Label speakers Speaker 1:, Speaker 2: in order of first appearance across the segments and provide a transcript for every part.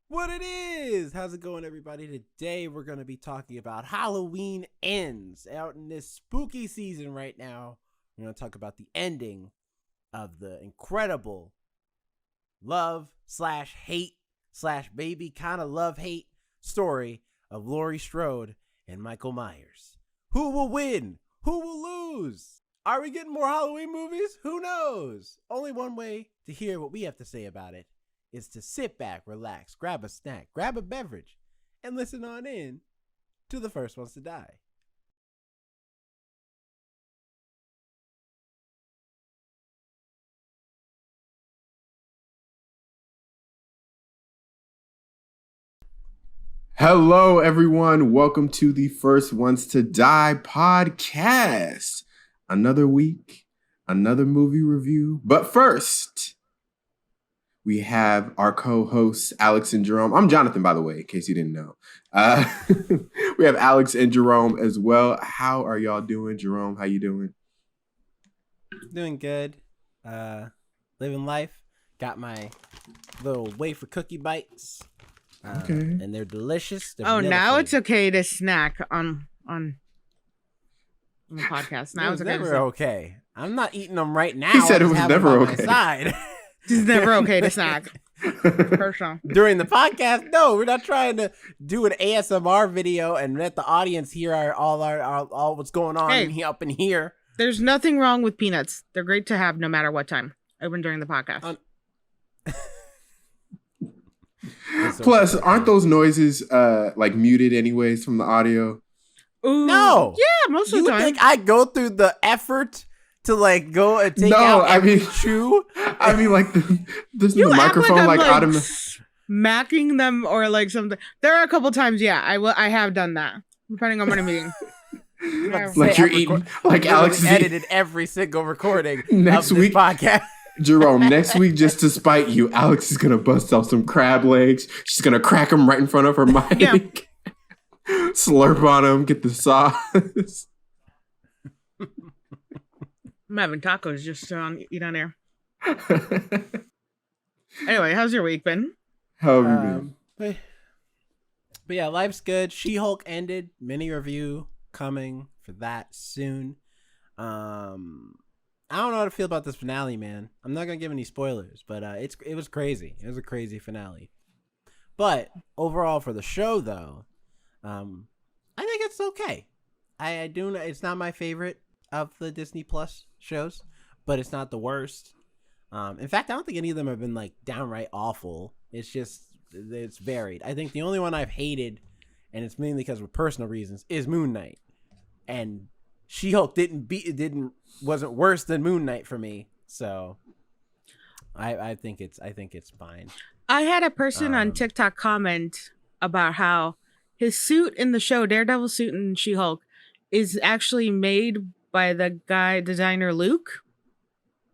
Speaker 1: What it is? How's it going, everybody? Today we're going to be talking about Halloween Ends. Out in this spooky season right now, we're going to talk about the ending of the incredible love/hate/baby kind of love-hate story of Laurie Strode and Michael Myers. Who will win? Who will lose? Are we getting more Halloween movies? Who knows? Only one way to hear what we have to say about it is to sit back, relax, grab a snack, grab a beverage, and listen on in to The First Ones to Die.
Speaker 2: Hello, everyone. Welcome to the First Ones to Die podcast. Another week, another movie review. But first, we have our co-hosts, Alex and Jerome. I'm Jonathan, by the way, in case you didn't know. We have Alex and Jerome as well. How are y'all doing? Jerome, how you doing?
Speaker 1: Doing good. Living life. Got my little wafer cookie bites.
Speaker 2: Okay.
Speaker 1: And they're delicious. They're
Speaker 3: now
Speaker 1: vanilla
Speaker 3: it's okay to snack on the podcast. Now it's okay.
Speaker 1: never okay. I'm not eating them right now.
Speaker 2: He said it
Speaker 1: I just
Speaker 2: was
Speaker 1: have them
Speaker 2: never
Speaker 1: by
Speaker 2: okay.
Speaker 1: my side.
Speaker 3: It's never okay to snack. Personal.
Speaker 1: During the podcast, no, we're not trying to do an ASMR video and let the audience hear all what's going on up in here.
Speaker 3: There's nothing wrong with peanuts. They're great to have no matter what time, even during the podcast.
Speaker 2: Plus, aren't those noises like muted anyways from the audio?
Speaker 3: Ooh,
Speaker 1: No.
Speaker 3: Yeah, most of
Speaker 1: You
Speaker 3: the time.
Speaker 1: think I go through the effort to like go and take out every chew?
Speaker 2: I mean, like, there's
Speaker 3: You
Speaker 2: the
Speaker 3: act
Speaker 2: microphone,
Speaker 3: I'm,
Speaker 2: like automatic.
Speaker 3: smacking them or like something. There are a couple times, yeah, I have done that, depending on what I'm eating. Yeah.
Speaker 2: Like you're eating, like Alex is
Speaker 1: edited every single recording
Speaker 2: Next
Speaker 1: of this
Speaker 2: week-
Speaker 1: podcast.
Speaker 2: Jerome, next week, just to spite you, Alex is gonna bust out some crab legs. She's gonna crack them right in front of her mic.
Speaker 3: Yeah.
Speaker 2: Slurp on them, get the sauce.
Speaker 3: I'm having tacos just to eat on air. Anyway, how's your week been?
Speaker 2: How have you been?
Speaker 1: But yeah, life's good. SheHulk ended. Mini review coming for that soon. I don't know how to feel about this finale, man. I'm not gonna give any spoilers, but it was crazy. It was a crazy finale. But overall for the show, though, I think it's okay. I do. It's not my favorite of the Disney Plus shows, but it's not the worst. In fact, I don't think any of them have been like downright awful. It's just it's varied. I think the only one I've hated, and it's mainly because of personal reasons, is Moon Knight. And She-Hulk wasn't worse than Moon Knight for me. So I think it's fine.
Speaker 3: I had a person on TikTok comment about how his suit in the show, Daredevil suit in She-Hulk, is actually made by the guy designer Luke.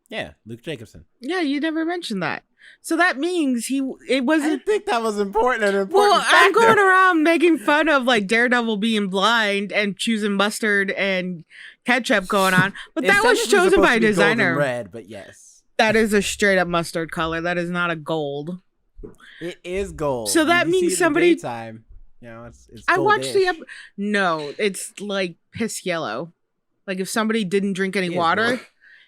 Speaker 1: Yeah, Luke Jacobson.
Speaker 3: Yeah, you never mentioned that. So that means it
Speaker 1: I
Speaker 3: wasn't.
Speaker 1: think that was important.
Speaker 3: Well, I'm
Speaker 1: factor.
Speaker 3: going around making fun of like Daredevil being blind and choosing mustard and ketchup going on, but
Speaker 1: It's
Speaker 3: that was
Speaker 1: technically
Speaker 3: chosen
Speaker 1: supposed
Speaker 3: by
Speaker 1: to
Speaker 3: a
Speaker 1: be
Speaker 3: designer.
Speaker 1: golden red, but yes,
Speaker 3: That is a straight up mustard color. That is not a gold.
Speaker 1: it is gold.
Speaker 3: So that
Speaker 1: You see
Speaker 3: means
Speaker 1: it in
Speaker 3: somebody-
Speaker 1: the daytime, it's
Speaker 3: I watched the
Speaker 1: goldish.
Speaker 3: No, it's like piss yellow. Like if somebody didn't drink any
Speaker 1: It is
Speaker 3: water,
Speaker 1: what?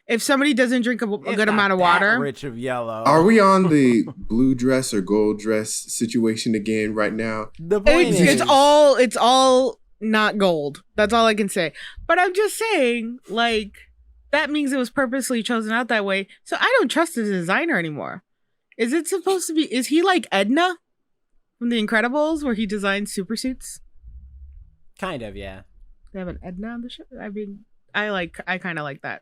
Speaker 3: if somebody doesn't drink a
Speaker 1: It's
Speaker 3: good
Speaker 1: not
Speaker 3: amount of
Speaker 1: that
Speaker 3: water,
Speaker 1: rich of yellow.
Speaker 2: Are we on the blue dress or gold dress situation again right now?
Speaker 1: The point is,
Speaker 3: it's all not gold. That's all I can say. But I'm just saying, like, that means it was purposely chosen out that way. So I don't trust the designer anymore. Is it supposed to be? Is he like Edna from The Incredibles, where he designs super suits?
Speaker 1: kind of, yeah.
Speaker 3: They have an Edna on the show. I mean, I kind of like that.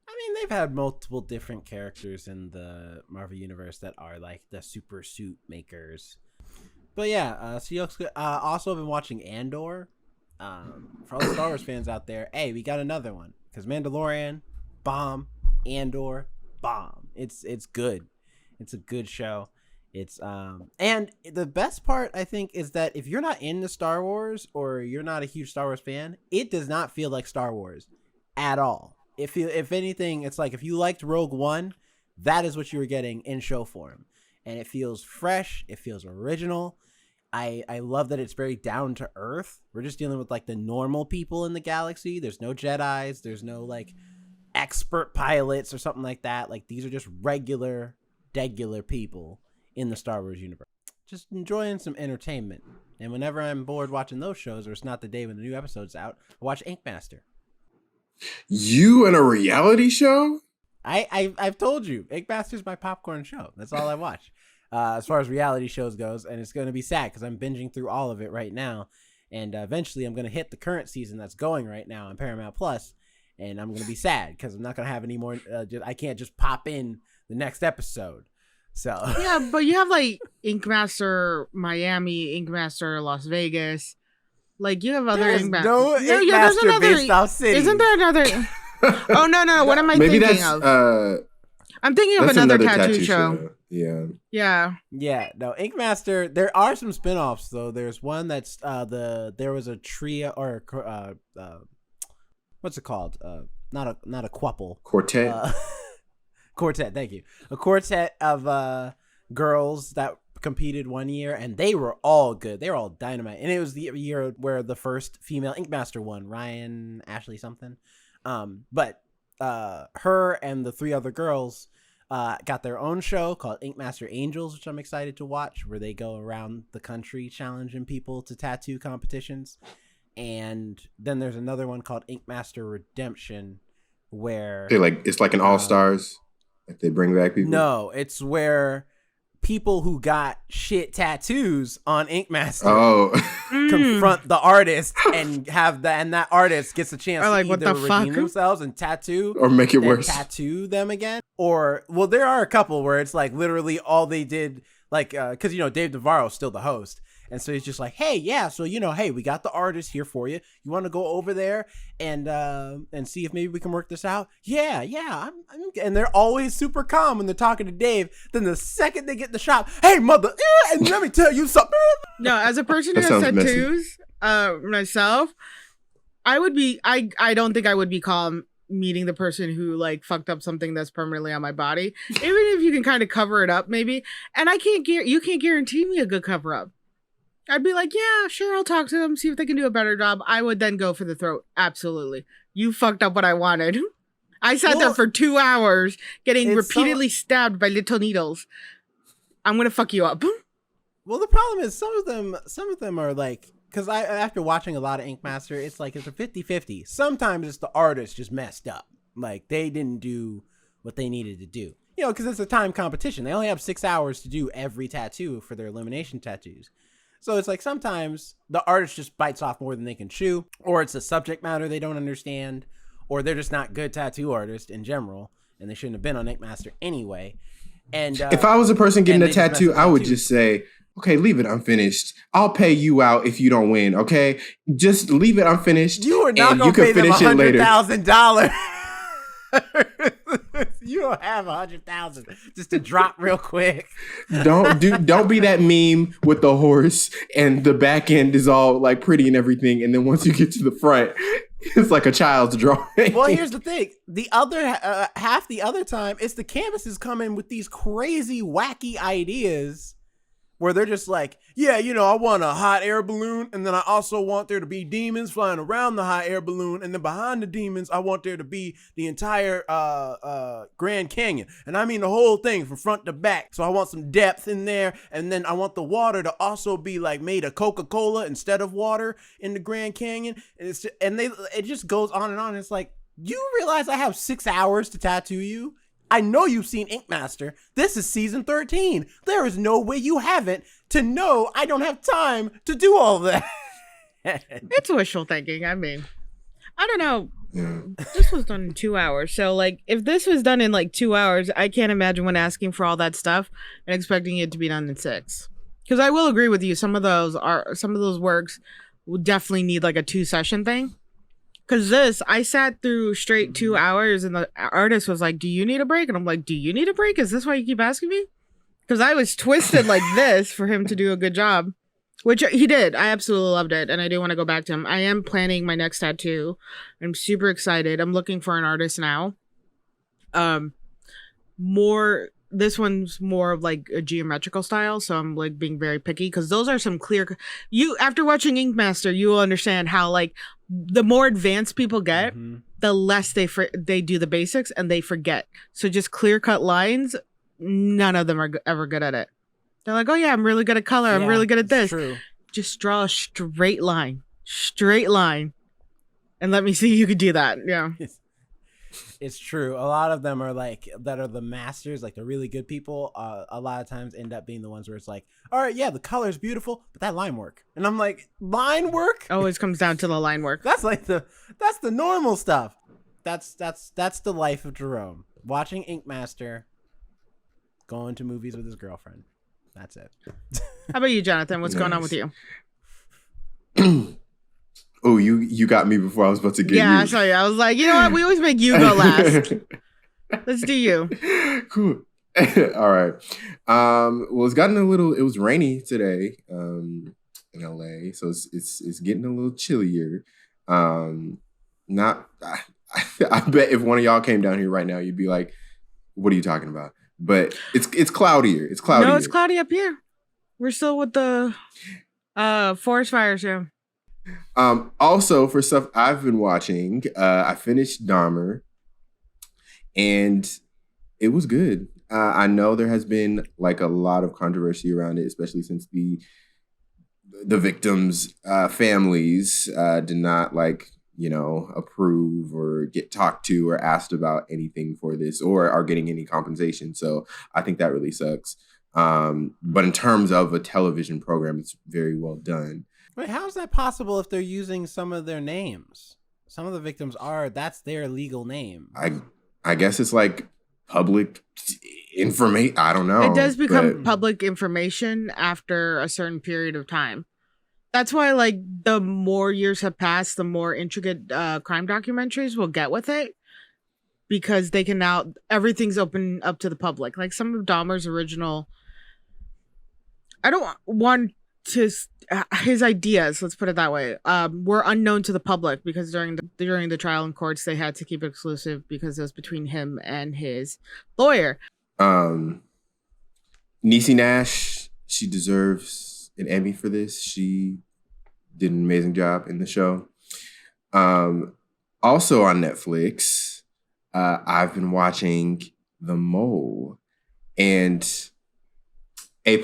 Speaker 1: I mean, they've had multiple different characters in the Marvel Universe that are like the super suit makers. But yeah, She-Hulk's good. Also been watching Andor. For all the Star Wars fans out there, hey, we got another one. Because Mandalorian, bomb. Andor, bomb. It's good. It's a good show. It's and the best part I think is that if you're not into Star Wars or you're not a huge Star Wars fan, it does not feel like Star Wars at all. If anything, it's like if you liked Rogue One, that is what you were getting in show form. and it feels fresh. It feels original. I love that it's very down to earth. We're just dealing with like the normal people in the galaxy. There's no Jedis. There's no like expert pilots or something like that. Like these are just regular people in the Star Wars universe. Just enjoying some entertainment. And whenever I'm bored watching those shows, or it's not the day when the new episode's out, I watch Ink Master.
Speaker 2: You in a reality show?
Speaker 1: I've told you, Ink Master's my popcorn show. That's all I watch. As far as reality shows goes, and it's going to be sad because I'm binging through all of it right now, and eventually I'm going to hit the current season that's going right now on Paramount Plus, and I'm going to be sad because I'm not going to have any more. I can't just pop in the next episode. So
Speaker 3: yeah, but you have like Ink Master Miami, Ink Master Las Vegas, like you have other Ink Master.
Speaker 1: No Ink Master based off city.
Speaker 3: Isn't there another? Oh no! What am I
Speaker 2: Maybe
Speaker 3: thinking
Speaker 2: that's,
Speaker 3: of? I'm thinking of another tattoo show.
Speaker 2: Yeah.
Speaker 1: No, Ink Master. There are some spinoffs though. There's one that's there was a trio or what's it called? Not a quapple.
Speaker 2: Quartet.
Speaker 1: Quartet. Thank you. A quartet of girls that competed one year, and they were all good. They were all dynamite, and it was the year where the first female Ink Master won, Ryan Ashley something. But her and the three other girls got their own show called Ink Master Angels, which I'm excited to watch, where they go around the country challenging people to tattoo competitions. And then there's another one called Ink Master Redemption, where
Speaker 2: it's like an All Stars. Like they bring back people.
Speaker 1: No, it's where people who got shit tattoos on Ink Master confront the artist and that artist gets a chance to either redeem themselves and tattoo
Speaker 2: or make it worse,
Speaker 1: tattoo them again, or there are a couple where it's like literally all they did, like because Dave Navarro's still the host, and so he's just like, hey, yeah, so hey, we got the artist here for you. You want to go over there and see if maybe we can work this out? Yeah, and they're always super calm when they're talking to Dave. Then the second they get in the shop, hey, mother, and let me tell you something.
Speaker 3: No, as a person who has tattoos, myself, I would be. I don't think I would be calm meeting the person who like fucked up something that's permanently on my body, even if you can kind of cover it up, maybe. And you can't guarantee me a good cover up. I'd be like, yeah, sure, I'll talk to them, see if they can do a better job. I would then go for the throat. Absolutely. You fucked up what I wanted. I sat there for 2 hours getting repeatedly stabbed by little needles. I'm going to fuck you up.
Speaker 1: Well, the problem is some of them are like, because after watching a lot of Ink Master, it's like it's a 50-50. Sometimes it's the artist just messed up. Like they didn't do what they needed to do. Because it's a time competition. They only have 6 hours to do every tattoo for their elimination tattoos. So it's like sometimes the artist just bites off more than they can chew, or it's a subject matter they don't understand, or they're just not good tattoo artists in general, and they shouldn't have been on Ink Master anyway. And
Speaker 2: if I was a person getting a tattoo, I would just say, okay, leave it unfinished. I'll pay you out if you don't win, okay? Just leave it unfinished.
Speaker 1: You are not going to pay them $100,000. You don't have $100,000 just to drop real quick.
Speaker 2: Don't be that meme with the horse and the back end is all like pretty and everything, and then once you get to the front, it's like a child's drawing.
Speaker 1: Well, here's the thing: the other half the other time, it's the canvases coming with these crazy, wacky ideas. Where they're just like, yeah, I want a hot air balloon, and then I also want there to be demons flying around the hot air balloon, and then behind the demons, I want there to be the entire Grand Canyon, and I mean the whole thing from front to back. So I want some depth in there, and then I want the water to also be like made of Coca-Cola instead of water in the Grand Canyon, and it just goes on and on. It's like, you realize I have 6 hours to tattoo you? I know you've seen Ink Master. This is season 13. There is no way you haven't to know I don't have time to do all of that.
Speaker 3: It's wishful thinking. I mean, I don't know. This was done in 2 hours. So, like, if this was done in, like, 2 hours, I can't imagine when asking for all that stuff and expecting it to be done in 6. Because I will agree with you. Some of those works will definitely need, like, a 2-session thing. Because I sat through straight 2 hours and the artist was like, do you need a break? And I'm like, do you need a break? Is this why you keep asking me? Because I was twisted like this for him to do a good job, which he did. I absolutely loved it. And I do want to go back to him. I am planning my next tattoo. I'm super excited. I'm looking for an artist now. More this one's more of like a geometrical style, so I'm like being very picky because those are some clear. You after watching Ink Master, you will understand how like the more advanced people get, the less they do the basics and they forget. So just clear cut lines, none of them are ever good at it. They're like, oh yeah, I'm really good at color. I'm really good at this.
Speaker 1: True.
Speaker 3: Just draw a straight line, and let me see you could do that. Yeah.
Speaker 1: It's true. A lot of them are like that are the masters, like the really good people. A lot of times end up being the ones where it's like, all right, yeah, the color's beautiful, but that line work, and I'm like, line work
Speaker 3: always comes down to the line work.
Speaker 1: That's the normal stuff. That's the life of Jerome. Watching Ink Master, going to movies with his girlfriend. That's it.
Speaker 3: How about you, Jonathan? What's going on with you?
Speaker 2: Oh, you got me before I was about to get you.
Speaker 3: Yeah, sorry. I was like, you know what? We always make you go last. Let's do you.
Speaker 2: Cool. All right. Well, it was rainy today in LA, so it's getting a little chillier. I bet if one of y'all came down here right now, you'd be like, what are you talking about? But it's cloudier. It's cloudy.
Speaker 3: No, it's cloudy up here. We're still with the forest fires, yeah.
Speaker 2: Also, for stuff I've been watching, I finished Dahmer, and it was good. I know there has been like a lot of controversy around it, especially since the victims' families did not approve or get talked to or asked about anything for this or are getting any compensation. So I think that really sucks. But in terms of a television program, it's very well done.
Speaker 1: Wait, how is that possible if they're using some of their names? Some of the victims that's their legal name.
Speaker 2: I guess it's like public information. I don't know.
Speaker 3: It does become public information after a certain period of time. That's why, like, the more years have passed, the more intricate crime documentaries will get with it. Because they can now, everything's open up to the public. Like some of Dahmer's original, I don't want to, his ideas, let's put it that way, were unknown to the public because during the trial in courts, they had to keep it exclusive because it was between him and his lawyer.
Speaker 2: Niecy Nash, she deserves an Emmy for this. She did an amazing job in the show. Also on Netflix, I've been watching The Mole and A+.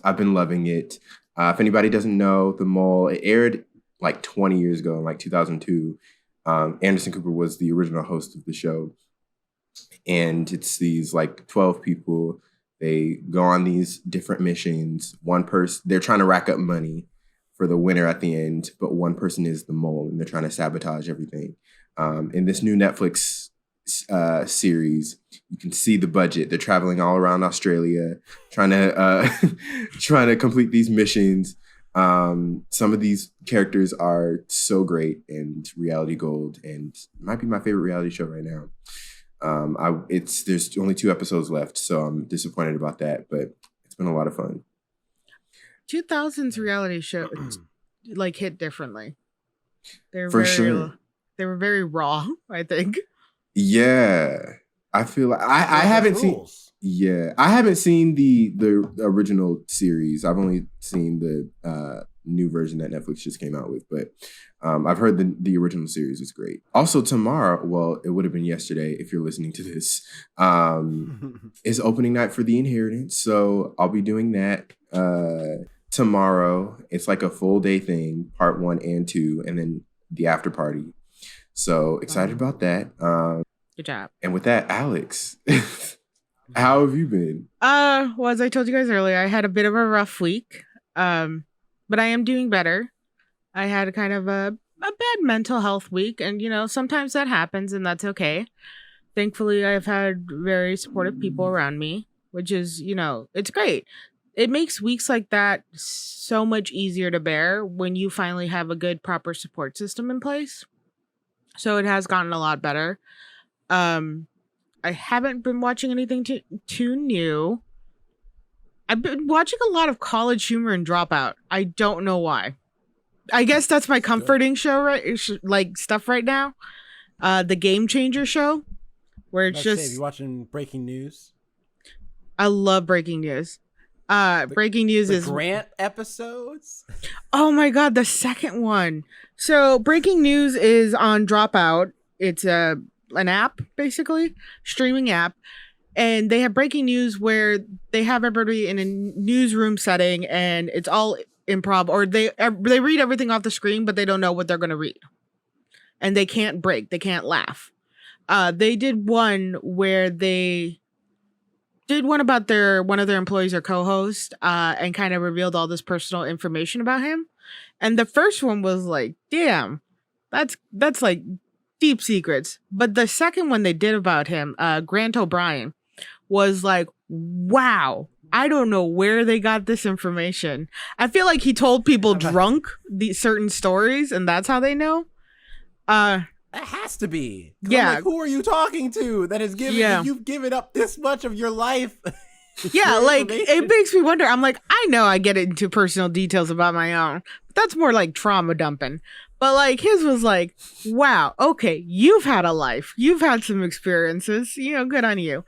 Speaker 2: I've been loving it. If anybody doesn't know, The Mole, it aired like 20 years ago in like 2002. Anderson Cooper was the original host of the show. And it's these like 12 people. They go on these different missions. One person, they're trying to rack up money for the winner at the end, but one person is the mole and they're trying to sabotage everything. In this new Netflix series, you can see the budget. They're traveling all around Australia, trying to complete these missions. Some of these characters are so great and reality gold, and might be my favorite reality show right now. There's only 2 episodes left, so I'm disappointed about that, but it's been a lot of fun.
Speaker 3: 2000s reality shows like hit differently. They were very raw, I think.
Speaker 2: Yeah, I feel like I haven't seen. Yeah, I haven't seen the original series. I've only seen the new version that Netflix just came out with, but I've heard the original series is great. Also, tomorrow, well, it would have been yesterday if you're listening to this, is opening night for The Inheritance. So I'll be doing that tomorrow. It's like a full day thing, part 1 and 2, and then the after party. So excited about that.
Speaker 3: Good job.
Speaker 2: And with that, Alex, how have you been?
Speaker 3: Well, as I told you guys earlier, I had a bit of a rough week. But I am doing better. I had a kind of a bad mental health week, and sometimes that happens, and that's okay. Thankfully, I've had very supportive people around me, which is, it's great. It makes weeks like that so much easier to bear when you finally have a good, proper support system in place. So it has gotten a lot better. I haven't been watching anything too new. I've been watching a lot of College Humor and Dropout. I don't know why. I guess that's my comforting show, right? Like stuff right now. The Game Changer show, where it's
Speaker 1: Let's say, are you watching Breaking News?
Speaker 3: I love breaking news. Breaking news
Speaker 1: The
Speaker 3: is
Speaker 1: Grant episodes.
Speaker 3: oh my god, the second one. So breaking news is on Dropout. It's an app, basically, streaming app. And they have breaking news where they have everybody in a newsroom setting and it's all improv, or they read everything off the screen, but they don't know what they're going to read. And they can't break. They can't laugh. They did one where they did one about one of their employees or co-host and kind of revealed all this personal information about him. And the first one was like, damn, that's like deep secrets. But the second one they did about him, Grant O'Brien, was like, wow, I don't know where they got this information. I feel like he told people drunk these certain stories and that's how they know.
Speaker 1: That has to be.
Speaker 3: Yeah.
Speaker 1: Like, who are you talking to that has given you've given up this much of your life?
Speaker 3: Yeah, like it makes me wonder. I'm like, I know I get into personal details about my own. But that's more like trauma dumping. But like his was like, wow, okay, you've had a life. You've had some experiences. Good on you.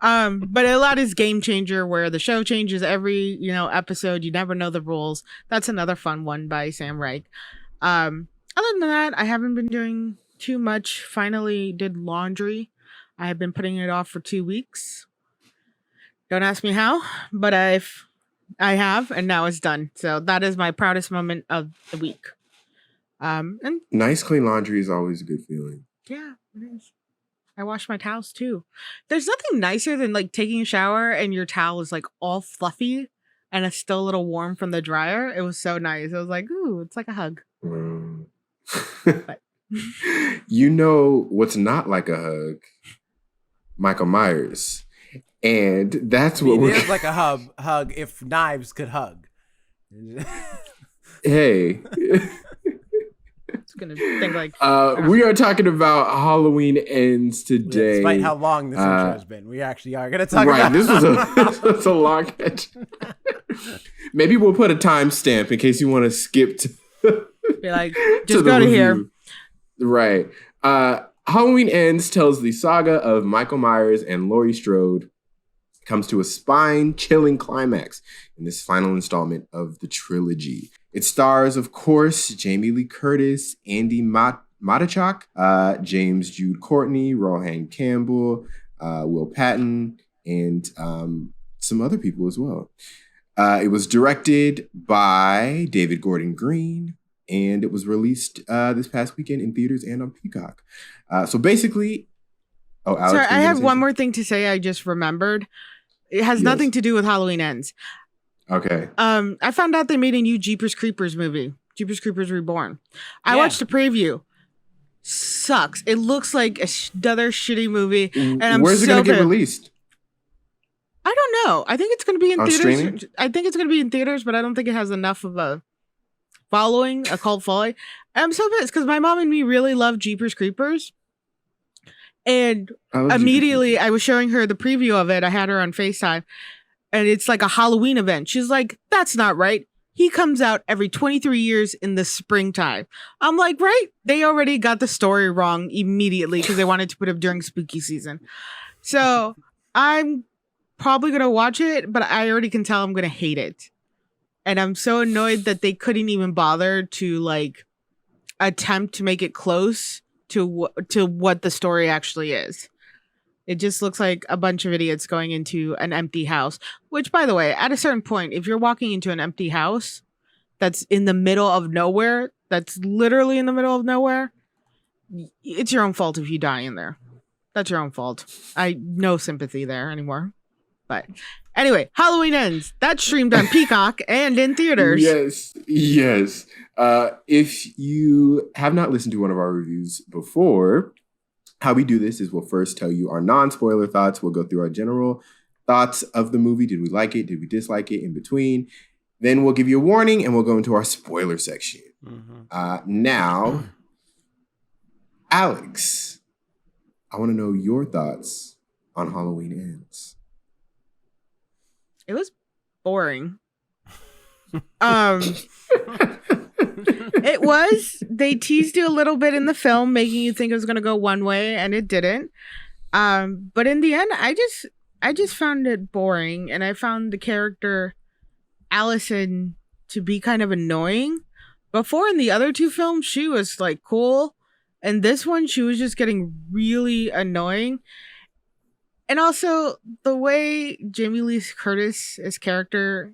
Speaker 3: But a lot is Game Changer, where the show changes every, episode. You never know the rules. That's another fun one by Sam Reich. Other than that, I haven't been doing too much. Finally did laundry. I have been putting it off for 2 weeks. Don't ask me how, but I have, and now it's done. So that is my proudest moment of the week. And
Speaker 2: Nice clean laundry is always a good feeling.
Speaker 3: yeah, it is. I wash my towels too. There's nothing nicer than like taking a shower and your towel is like all fluffy and it's still a little warm from the dryer. It was so nice. I was like, ooh, it's like a hug.
Speaker 2: You know what's not like a hug? Michael Myers. And that's what
Speaker 1: it is like a hug if knives could hug.
Speaker 2: Hey.
Speaker 3: It's gonna think like
Speaker 2: we are talking about Halloween Ends today.
Speaker 1: Despite how long this intro has been, we actually are gonna talk about
Speaker 2: this was a long catch. Maybe we'll put a timestamp in case you want to skip to
Speaker 3: be like, just go to here.
Speaker 2: Right. Halloween Ends tells the saga of Michael Myers and Laurie Strode comes to a spine-chilling climax in this final installment of the trilogy. It stars, of course, Jamie Lee Curtis, Andy Matichak, James Jude Courtney, Rohan Campbell, Will Patton, and some other people as well. It was directed by David Gordon Green, and it was released this past weekend in theaters and on Peacock. So basically, Alex,
Speaker 3: sorry, I have one more thing to say. I just remembered. It has nothing to do with Halloween Ends.
Speaker 2: Okay.
Speaker 3: I found out they made a new Jeepers Creepers movie, Jeepers Creepers Reborn. I watched the preview. Sucks. It looks like another shitty movie. And
Speaker 2: where's it going to get released?
Speaker 3: I don't know. I think it's going to be in theaters.
Speaker 2: Streaming?
Speaker 3: I think it's going to be in theaters, but I don't think it has enough of a following, a cult following. I'm so pissed because my mom and me really love Jeepers Creepers. And immediately I was showing her the preview of it. I had her on FaceTime. And it's like a Halloween event. She's like, that's not right. He comes out every 23 years in the springtime. I'm like, right? They already got the story wrong immediately because they wanted to put it during spooky season. So I'm probably going to watch it, but I already can tell I'm going to hate it. And I'm so annoyed that they couldn't even bother to like attempt to make it close to what the story actually is. It just looks like a bunch of idiots going into an empty house, which, by the way, at a certain point, if you're walking into an empty house that's in the middle of nowhere, that's literally in the middle of nowhere, it's your own fault if you die in there. That's your own fault. No sympathy there anymore. But anyway, Halloween Ends. That's streamed on Peacock and in theaters.
Speaker 2: Yes. If you have not listened to one of our reviews before, how we do this is we'll first tell you our non-spoiler thoughts. We'll go through our general thoughts of the movie. Did we like it? Did we dislike it? In between. Then we'll give you a warning and we'll go into our spoiler section. Mm-hmm. Now, Alex, I want to know your thoughts on Halloween Ends.
Speaker 3: It was boring. It was. They teased you a little bit in the film, making you think it was going to go one way, and it didn't. But in the end, I just found it boring, and I found the character Allison to be kind of annoying. Before in the other two films, she was like cool, and this one she was just getting really annoying. And also the way Jamie Lee Curtis's character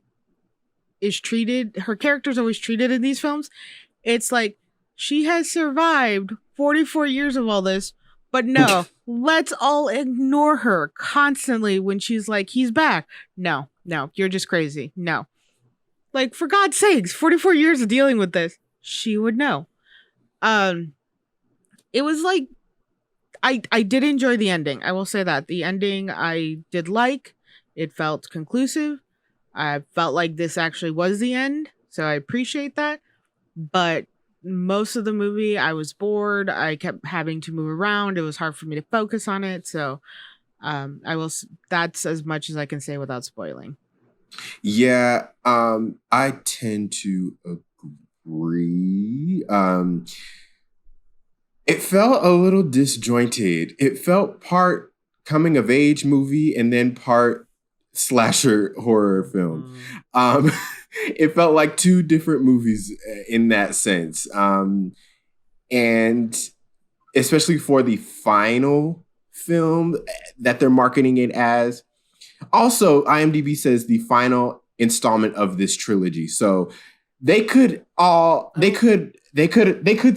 Speaker 3: is treated, her character's always treated in these films. It's like she has survived 44 years of all this, but no, let's all ignore her constantly when she's like, he's back. No, you're just crazy. No. Like, for God's sakes, 44 years of dealing with this. She would know. It was like, I did enjoy the ending. I will say that. The ending I did like. It felt conclusive. I felt like this actually was the end. So I appreciate that. But most of the movie, I was bored. I kept having to move around. It was hard for me to focus on it. So that's as much as I can say without spoiling.
Speaker 2: Yeah, I tend to agree. It felt a little disjointed. It felt part coming of age movie and then part slasher horror film. It felt like two different movies in that sense. And especially for the final film that they're marketing it as. Also, IMDb says the final installment of this trilogy. So they could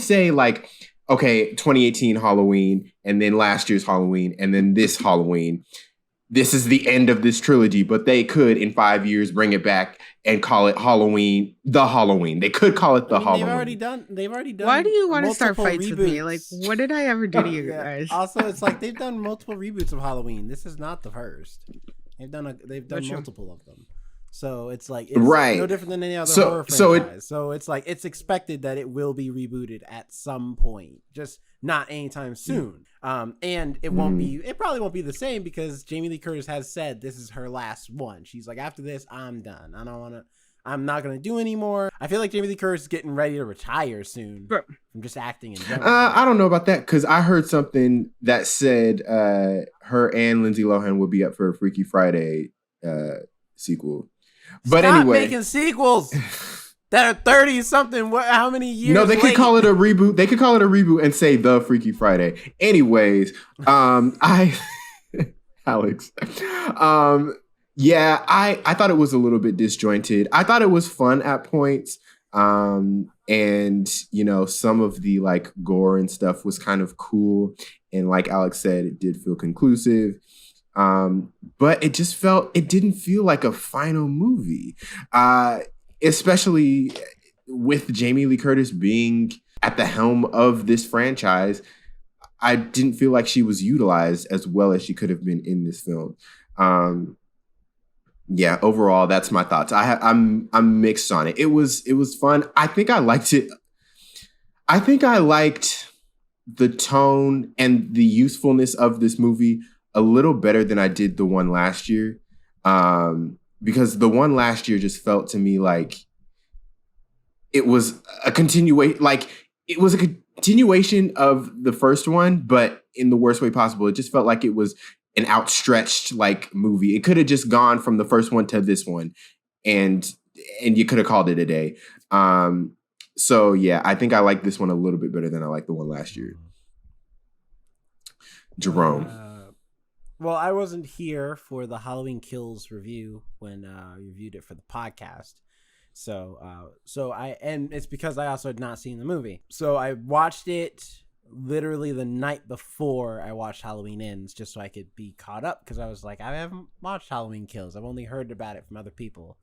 Speaker 2: say like, okay, 2018 Halloween, and then last year's Halloween, and then this Halloween. This is the end of this trilogy, but they could in 5 years bring it back and call it Halloween, the Halloween. They could call it the Halloween.
Speaker 1: They've already done.
Speaker 3: Why do you want to start fights
Speaker 1: reboots.
Speaker 3: with me? Like, what did I ever do to you guys?
Speaker 1: Also, it's like they've done multiple reboots of Halloween. This is not the first. They've done multiple of them. So it's like it's no different than any other horror franchise. So it's like it's expected that it will be rebooted at some point, just not anytime soon. And it won't be. It probably won't be the same because Jamie Lee Curtis has said this is her last one. She's like, after this, I'm done. I'm not gonna do anymore. I feel like Jamie Lee Curtis is getting ready to retire soon from just acting in general.
Speaker 2: I don't know about that because I heard something that said her and Lindsay Lohan would be up for a Freaky Friday sequel. But
Speaker 1: Stop
Speaker 2: anyway,
Speaker 1: making sequels that are 30 something. How many years?
Speaker 2: No, they could call it a reboot. They could call it a reboot and say the Freaky Friday. Anyways, Alex, yeah, I thought it was a little bit disjointed. I thought it was fun at points. And you know, some of the like gore and stuff was kind of cool. And like Alex said, it did feel conclusive. But it didn't feel like a final movie. Especially with Jamie Lee Curtis being at the helm of this franchise. I didn't feel like she was utilized as well as she could have been in this film. Yeah, overall, that's my thoughts. I'm mixed on it. It was fun. I think I liked it. I think I liked the tone and the usefulness of this movie a little better than I did the one last year. Because the one last year just felt to me like it was a continuation of the first one, but in the worst way possible. It just felt like it was an outstretched like movie. It could have just gone from the first one to this one and you could have called it a day. So yeah, I think I like this one a little bit better than I like the one last year. Jerome.
Speaker 1: Well, I wasn't here for the Halloween Kills review when I reviewed it for the podcast. So it's because I also had not seen the movie. So I watched it literally the night before I watched Halloween Ends just so I could be caught up because I was like, I haven't watched Halloween Kills. I've only heard about it from other people.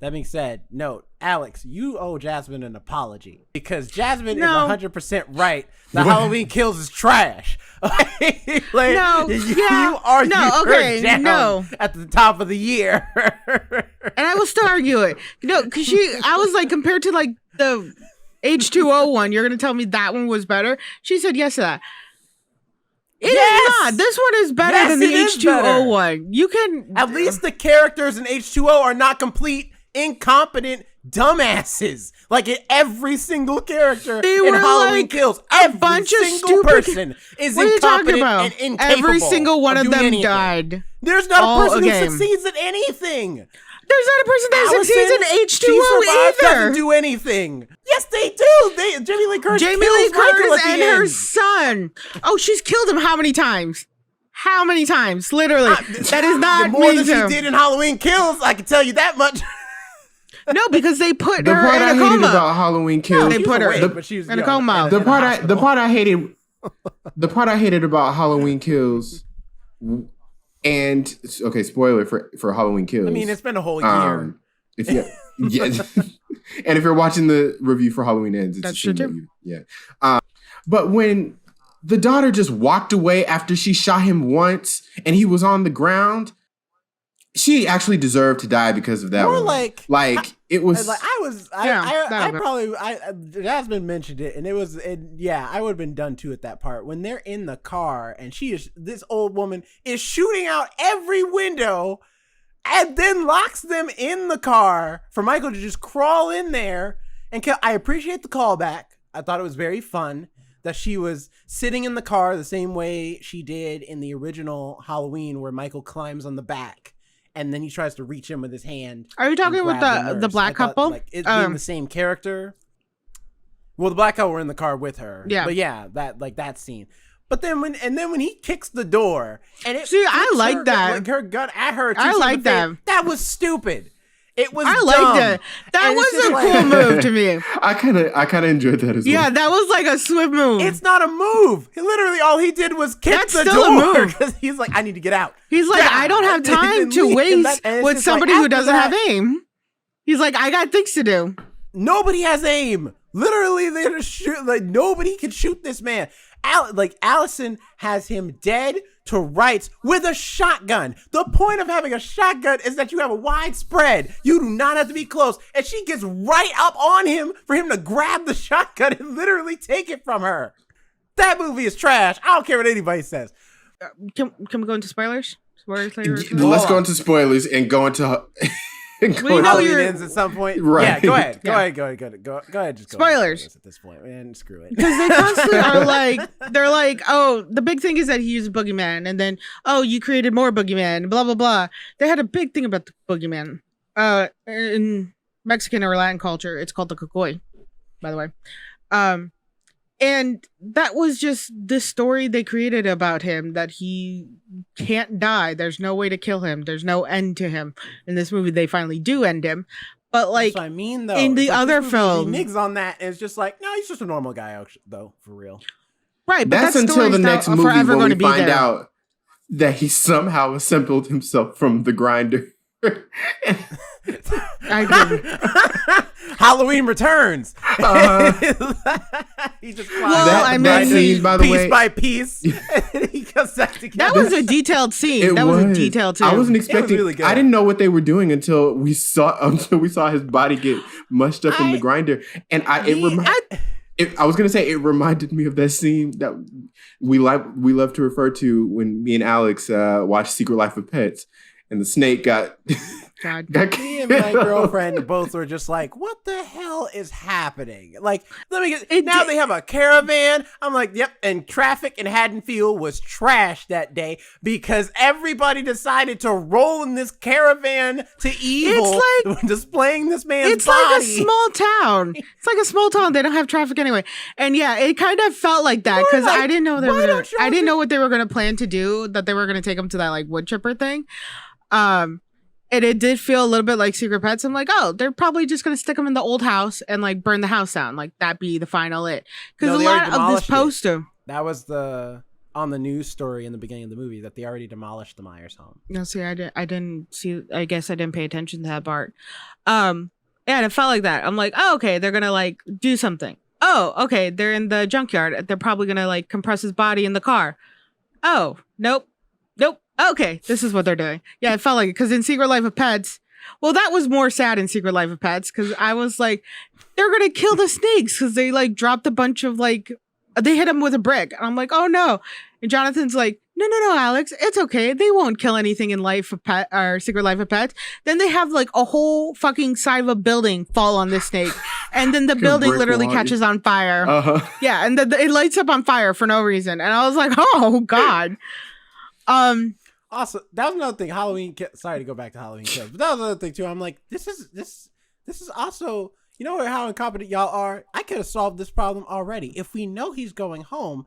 Speaker 1: That being said, note, Alex, you owe Jasmine an apology because Jasmine is 100% right. The Halloween Kills is trash. You argued down at the top of the year.
Speaker 3: And I will still argue it. Because I was like, compared to like the H2O one, you're going to tell me that one was better? She said yes to that. It is not. This one is better than the H2O one. You can...
Speaker 1: At least the characters in H2O are not complete incompetent dumbasses. Like in every single character
Speaker 3: They
Speaker 1: in
Speaker 3: were
Speaker 1: Halloween
Speaker 3: like
Speaker 1: Kills,
Speaker 3: a
Speaker 1: every
Speaker 3: bunch of
Speaker 1: single
Speaker 3: stupid-
Speaker 1: person is
Speaker 3: What are you talking
Speaker 1: incompetent
Speaker 3: about?
Speaker 1: and incapable.
Speaker 3: Every single one of
Speaker 1: doing
Speaker 3: them
Speaker 1: anything.
Speaker 3: died.
Speaker 1: There's not
Speaker 3: All
Speaker 1: a person
Speaker 3: game.
Speaker 1: who succeeds at anything.
Speaker 3: There's not a person that succeeds in
Speaker 1: She
Speaker 3: H2O
Speaker 1: survives,
Speaker 3: either.
Speaker 1: doesn't do anything. Yes, they do. Jamie Lee Curtis
Speaker 3: Jamie
Speaker 1: kills
Speaker 3: Lee
Speaker 1: Michael
Speaker 3: Curtis
Speaker 1: at the
Speaker 3: and her
Speaker 1: end.
Speaker 3: son. Oh, she's killed him how many times? How many times? Literally. That is not
Speaker 1: more than
Speaker 3: mean to him.
Speaker 1: she did in Halloween Kills. I can tell you that much.
Speaker 3: No, because they put
Speaker 2: The
Speaker 3: her
Speaker 2: part
Speaker 3: in
Speaker 2: I
Speaker 3: a
Speaker 2: hated
Speaker 3: coma.
Speaker 2: about Halloween Kills.
Speaker 3: They put her
Speaker 1: but she was
Speaker 3: in a coma.
Speaker 2: the
Speaker 1: in a
Speaker 2: part I hated about Halloween Kills, and okay, spoiler for Halloween Kills.
Speaker 1: I mean, it's been a whole year.
Speaker 2: If you, yeah, and if you're watching the review for Halloween Ends, it's
Speaker 3: That's
Speaker 2: a scene
Speaker 3: true,
Speaker 2: that yeah. But when the daughter just walked away after she shot him once, and he was on the ground, she actually deserved to die because of that.
Speaker 1: More
Speaker 2: one. It was.
Speaker 1: Jasmine mentioned it, and I would have been done too at that part when they're in the car and this old woman is shooting out every window and then locks them in the car for Michael to just crawl in there and kill. I appreciate the callback. I thought it was very fun that she was sitting in the car the same way she did in the original Halloween, where Michael climbs on the back and then he tries to reach him with his hand.
Speaker 3: Are you talking with the black couple?
Speaker 1: Like it being the same character. Well, the black couple were in the car with her.
Speaker 3: Yeah.
Speaker 1: But yeah, that scene. But then when he kicks the door and it
Speaker 3: I like that.
Speaker 1: Like her gun at her.
Speaker 3: I like that.
Speaker 1: That was stupid. It was.
Speaker 3: I liked it. That
Speaker 1: And
Speaker 3: was a cool move to me.
Speaker 2: I kind of enjoyed that as well.
Speaker 3: Yeah, that was like a swift move.
Speaker 1: It's not a move. Literally, all he did was kick
Speaker 3: That's
Speaker 1: the
Speaker 3: still a
Speaker 1: door
Speaker 3: move.
Speaker 1: because he's like, I need to get out.
Speaker 3: He's like, I don't have time to waste with somebody who doesn't have aim. He's like, I got things to do.
Speaker 1: Nobody has aim. Literally, they're just shoot. Like nobody can shoot this man. Allison has him dead to rights with a shotgun. The point of having a shotgun is that you have a wide spread. You do not have to be close. And she gets right up on him for him to grab the shotgun and literally take it from her. That movie is trash. I don't care what anybody says.
Speaker 3: Can we go into spoilers? Spoilers later?
Speaker 2: Let's go into spoilers and go into.
Speaker 3: We know
Speaker 1: Halloween ends at some point.
Speaker 2: Right.
Speaker 1: Yeah, go ahead.
Speaker 3: Yeah.
Speaker 1: Go ahead. Just go
Speaker 3: Spoilers.
Speaker 1: at this point, man. Screw it.
Speaker 3: Because they constantly are like, they're like, oh, the big thing is that he used boogeyman, and then, oh, you created more boogeyman, blah, blah, blah. They had a big thing about the boogeyman. In Mexican or Latin culture, it's called the cocoy, by the way. And that was just the story they created about him, that he can't die. There's no way to kill him. There's no end to him. In this movie, they finally do end him. But like,
Speaker 1: That's what I mean, though.
Speaker 3: in the
Speaker 1: It's like
Speaker 3: other
Speaker 1: this movie
Speaker 3: film,
Speaker 1: reneges on that, and it's just like, no, he's just a normal guy, though, for real.
Speaker 3: right? But
Speaker 2: That's
Speaker 3: that
Speaker 2: until
Speaker 3: story's
Speaker 2: the
Speaker 3: not
Speaker 2: next movie
Speaker 3: forever
Speaker 2: when
Speaker 3: going
Speaker 2: we
Speaker 3: to be
Speaker 2: find
Speaker 3: there.
Speaker 2: out that he somehow assembled himself from the grinder.
Speaker 3: I didn't.
Speaker 1: Halloween Returns. He just climbs
Speaker 3: Well, I mean,
Speaker 2: scene, by the
Speaker 1: piece
Speaker 2: way,
Speaker 1: by piece, and he comes back together.
Speaker 3: That was a detailed scene. That was a detailed scene.
Speaker 2: I wasn't expecting.
Speaker 1: really good.
Speaker 2: I didn't know what they were doing until we saw his body get mushed up in the grinder, and I was gonna say it reminded me of that scene that we love to refer to when me and Alex watched Secret Life of Pets, and the snake got.
Speaker 3: God.
Speaker 1: Me and my girlfriend both were just like, what the hell is happening? Like, now they have a caravan. I'm like, yep. And traffic in Haddonfield was trash that day because everybody decided to roll in this caravan to evil, displaying this man's body.
Speaker 3: Like a small town. It's like a small town. They don't have traffic anyway. And yeah, it kind of felt like that because I didn't know I didn't know what they were going to plan to do, that they were going to take him to that like wood chipper thing. And it did feel a little bit like Secret Pets. I'm like, oh, they're probably just going to stick him in the old house and like burn the house down. Like that be the final it. Because a lot of this poster.
Speaker 1: That was on the news story in the beginning of the movie that they already demolished the Myers home.
Speaker 3: No, see, I didn't see. I guess I didn't pay attention to that part. Yeah, and it felt like that. I'm like, oh, okay, they're going to like do something. Oh, okay, they're in the junkyard. They're probably going to like compress his body in the car. Oh, nope. Okay, this is what they're doing. Yeah, it felt like it because in Secret Life of Pets, well, that was more sad in Secret Life of Pets because I was like, they're gonna kill the snakes because they like dropped a bunch of like, they hit him with a brick, and I'm like, oh no, and Jonathan's like, no, Alex, it's okay. They won't kill anything in Life of Pet or Secret Life of Pets. Then they have like a whole fucking side of a building fall on this snake, and then the building
Speaker 2: brick
Speaker 3: literally
Speaker 2: wall.
Speaker 3: catches on fire. Yeah, and it lights up on fire for no reason. And I was like, oh god.
Speaker 1: Also, that was another thing. Halloween. Sorry to go back to Halloween Kills, but that was another thing too. I'm like, this is also, you know how incompetent y'all are. I could have solved this problem already. If we know he's going home,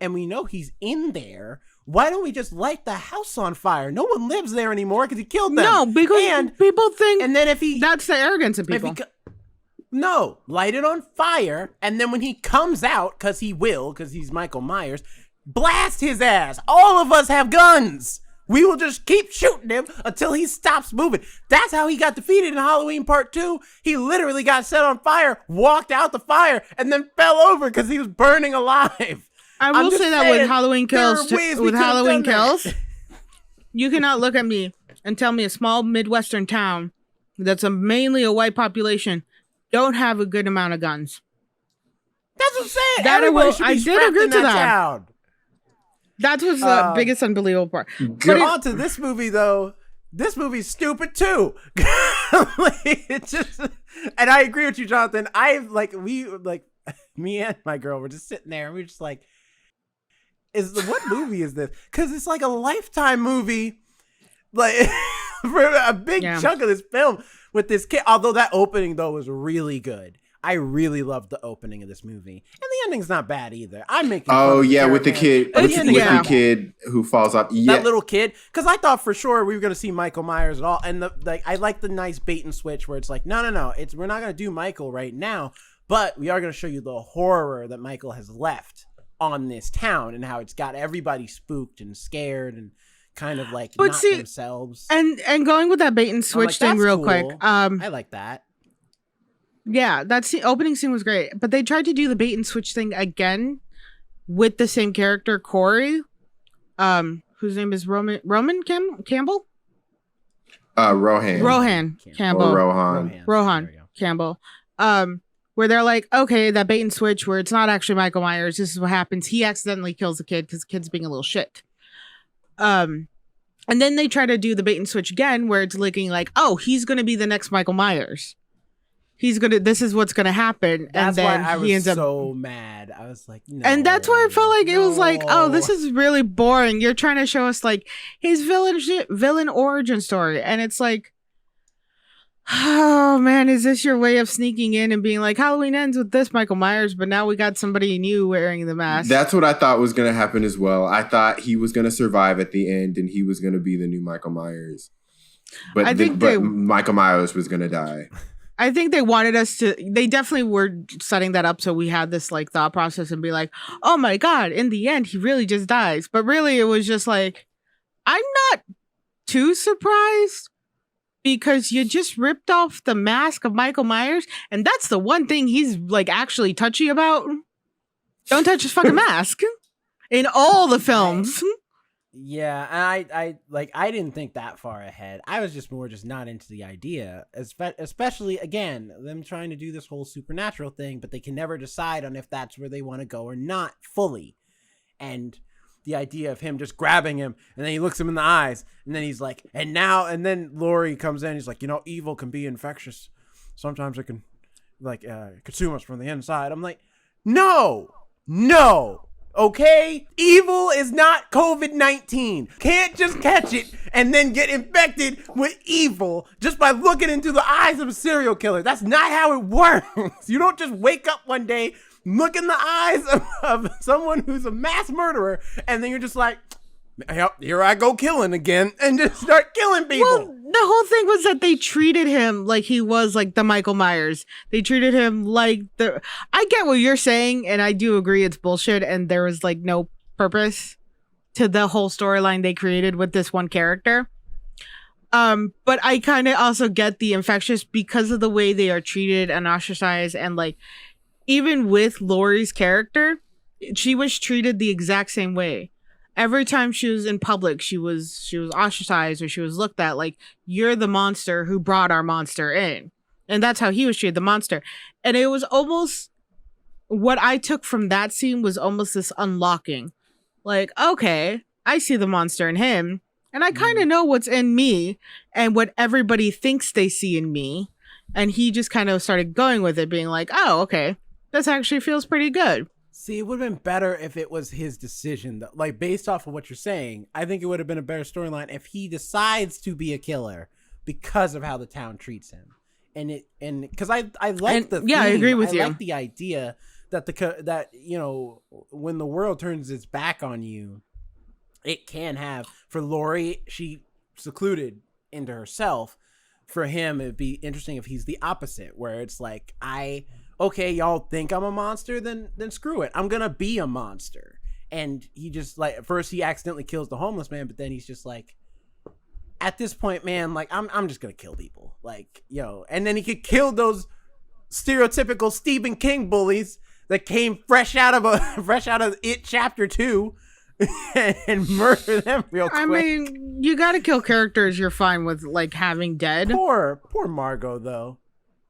Speaker 1: and we know he's in there, why don't we just light the house on fire? No one lives there anymore because he killed them.
Speaker 3: No, because people think,
Speaker 1: and then if he,
Speaker 3: that's the arrogance of people.
Speaker 1: No, light it on fire, and then when he comes out, because he's Michael Myers, blast his ass. All of us have guns. We will just keep shooting him until he stops moving. That's how he got defeated in Halloween Part 2. He literally got set on fire, walked out the fire, and then fell over because he was burning alive.
Speaker 3: I will say that with Halloween Kills, you cannot look at me and tell me a small Midwestern town that's mainly a white population don't have a good amount of guns.
Speaker 1: That's what I'm saying.
Speaker 3: I did agree to that.
Speaker 1: Town.
Speaker 3: That was the biggest unbelievable part.
Speaker 1: But on to this movie, though. This movie's stupid, too. It's just... And I agree with you, Jonathan. Me and my girl were just sitting there, and we were just like, what movie is this? Because it's like a Lifetime movie, like, for a big chunk of this film with this kid. Although that opening, though, was really good. I really loved the opening of this movie, and the ending's not bad either. I'm making
Speaker 2: with the kid, the kid who falls off. Yeah,
Speaker 1: that little kid. Because I thought for sure we were gonna see Michael Myers at all, and I like the nice bait and switch where it's like, no, we're not gonna do Michael right now, but we are gonna show you the horror that Michael has left on this town and how it's got everybody spooked and scared and kind of like themselves.
Speaker 3: And going with that bait and switch thing real quick.
Speaker 1: I like that.
Speaker 3: Yeah, the opening scene was great, but they tried to do the bait and switch thing again with the same character, Corey, whose name is Roman Campbell?
Speaker 2: Rohan
Speaker 3: Campbell.
Speaker 2: Or
Speaker 3: Rohan Campbell. Where they're like, okay, that bait and switch where it's not actually Michael Myers. This is what happens. He accidentally kills the kid because the kid's being a little shit. And then they try to do the bait and switch again where it's looking like, oh, he's going to be the next Michael Myers. This is what's going to happen.
Speaker 1: That's
Speaker 3: and then
Speaker 1: why I was
Speaker 3: he ends
Speaker 1: so mad. I was like, no.
Speaker 3: And that's why I felt like it was like, oh, this is really boring. You're trying to show us like his villain origin story. And it's like, oh man, is this your way of sneaking in and being like, Halloween ends with this Michael Myers, but now we got somebody new wearing the mask?
Speaker 2: That's what I thought was going to happen as well. I thought he was going to survive at the end and he was going to be the new Michael Myers. But Michael Myers was going to die.
Speaker 3: I think they wanted us to, they definitely were setting that up so we had this like thought process and be like, oh my God, in the end, he really just dies. But really it was just like, I'm not too surprised because you just ripped off the mask of Michael Myers. And that's the one thing he's like actually touchy about. Don't touch his fucking mask in all the films.
Speaker 1: Yeah, and I didn't think that far ahead. I was just not into the idea, especially again them trying to do this whole supernatural thing, but they can never decide on if that's where they want to go or not fully. And the idea of him just grabbing him and then he looks him in the eyes and then he's like, and then Laurie comes in. He's like, evil can be infectious. Sometimes it can consume us from the inside. I'm like, no. Okay? Evil is not COVID-19. Can't just catch it and then get infected with evil just by looking into the eyes of a serial killer. That's not how it works. You don't just wake up one day, look in the eyes of someone who's a mass murderer, and then you're just like, here I go killing again, and just start killing people.
Speaker 3: Well, the whole thing was that they treated him like he was like the Michael Myers. They treated him like I get what you're saying, and I do agree it's bullshit, and there was like no purpose to the whole storyline they created with this one character. But I kind of also get the infectious because of the way they are treated and ostracized, and like even with Laurie's character, she was treated the exact same way. Every time she was in public, she was ostracized or she was looked at like, you're the monster who brought our monster in. And that's how he was treated, the monster. And it was almost, what I took from that scene was almost this unlocking. Like, okay, I see the monster in him, and I kind of know what's in me and what everybody thinks they see in me. And he just kind of started going with it, being like, oh, okay, this actually feels pretty good.
Speaker 1: See, it would have been better if it was his decision, though. Like, based off of what you're saying, I think it would have been a better storyline if he decides to be a killer because of how the town treats him. And because I like the theme.
Speaker 3: I agree with you.
Speaker 1: I like the idea that that when the world turns its back on you, it can have, for Lori, she secluded into herself. For him, it'd be interesting if he's the opposite, where it's like, okay, y'all think I'm a monster, then screw it. I'm gonna be a monster. And he just, like, at first he accidentally kills the homeless man, but then he's just like, at this point, man, like, I'm just gonna kill people. Like, and then he could kill those stereotypical Stephen King bullies that came fresh out of It Chapter 2 and murder them real quick.
Speaker 3: I mean, you gotta kill characters you're fine with, like, having dead.
Speaker 1: Poor Margot, though.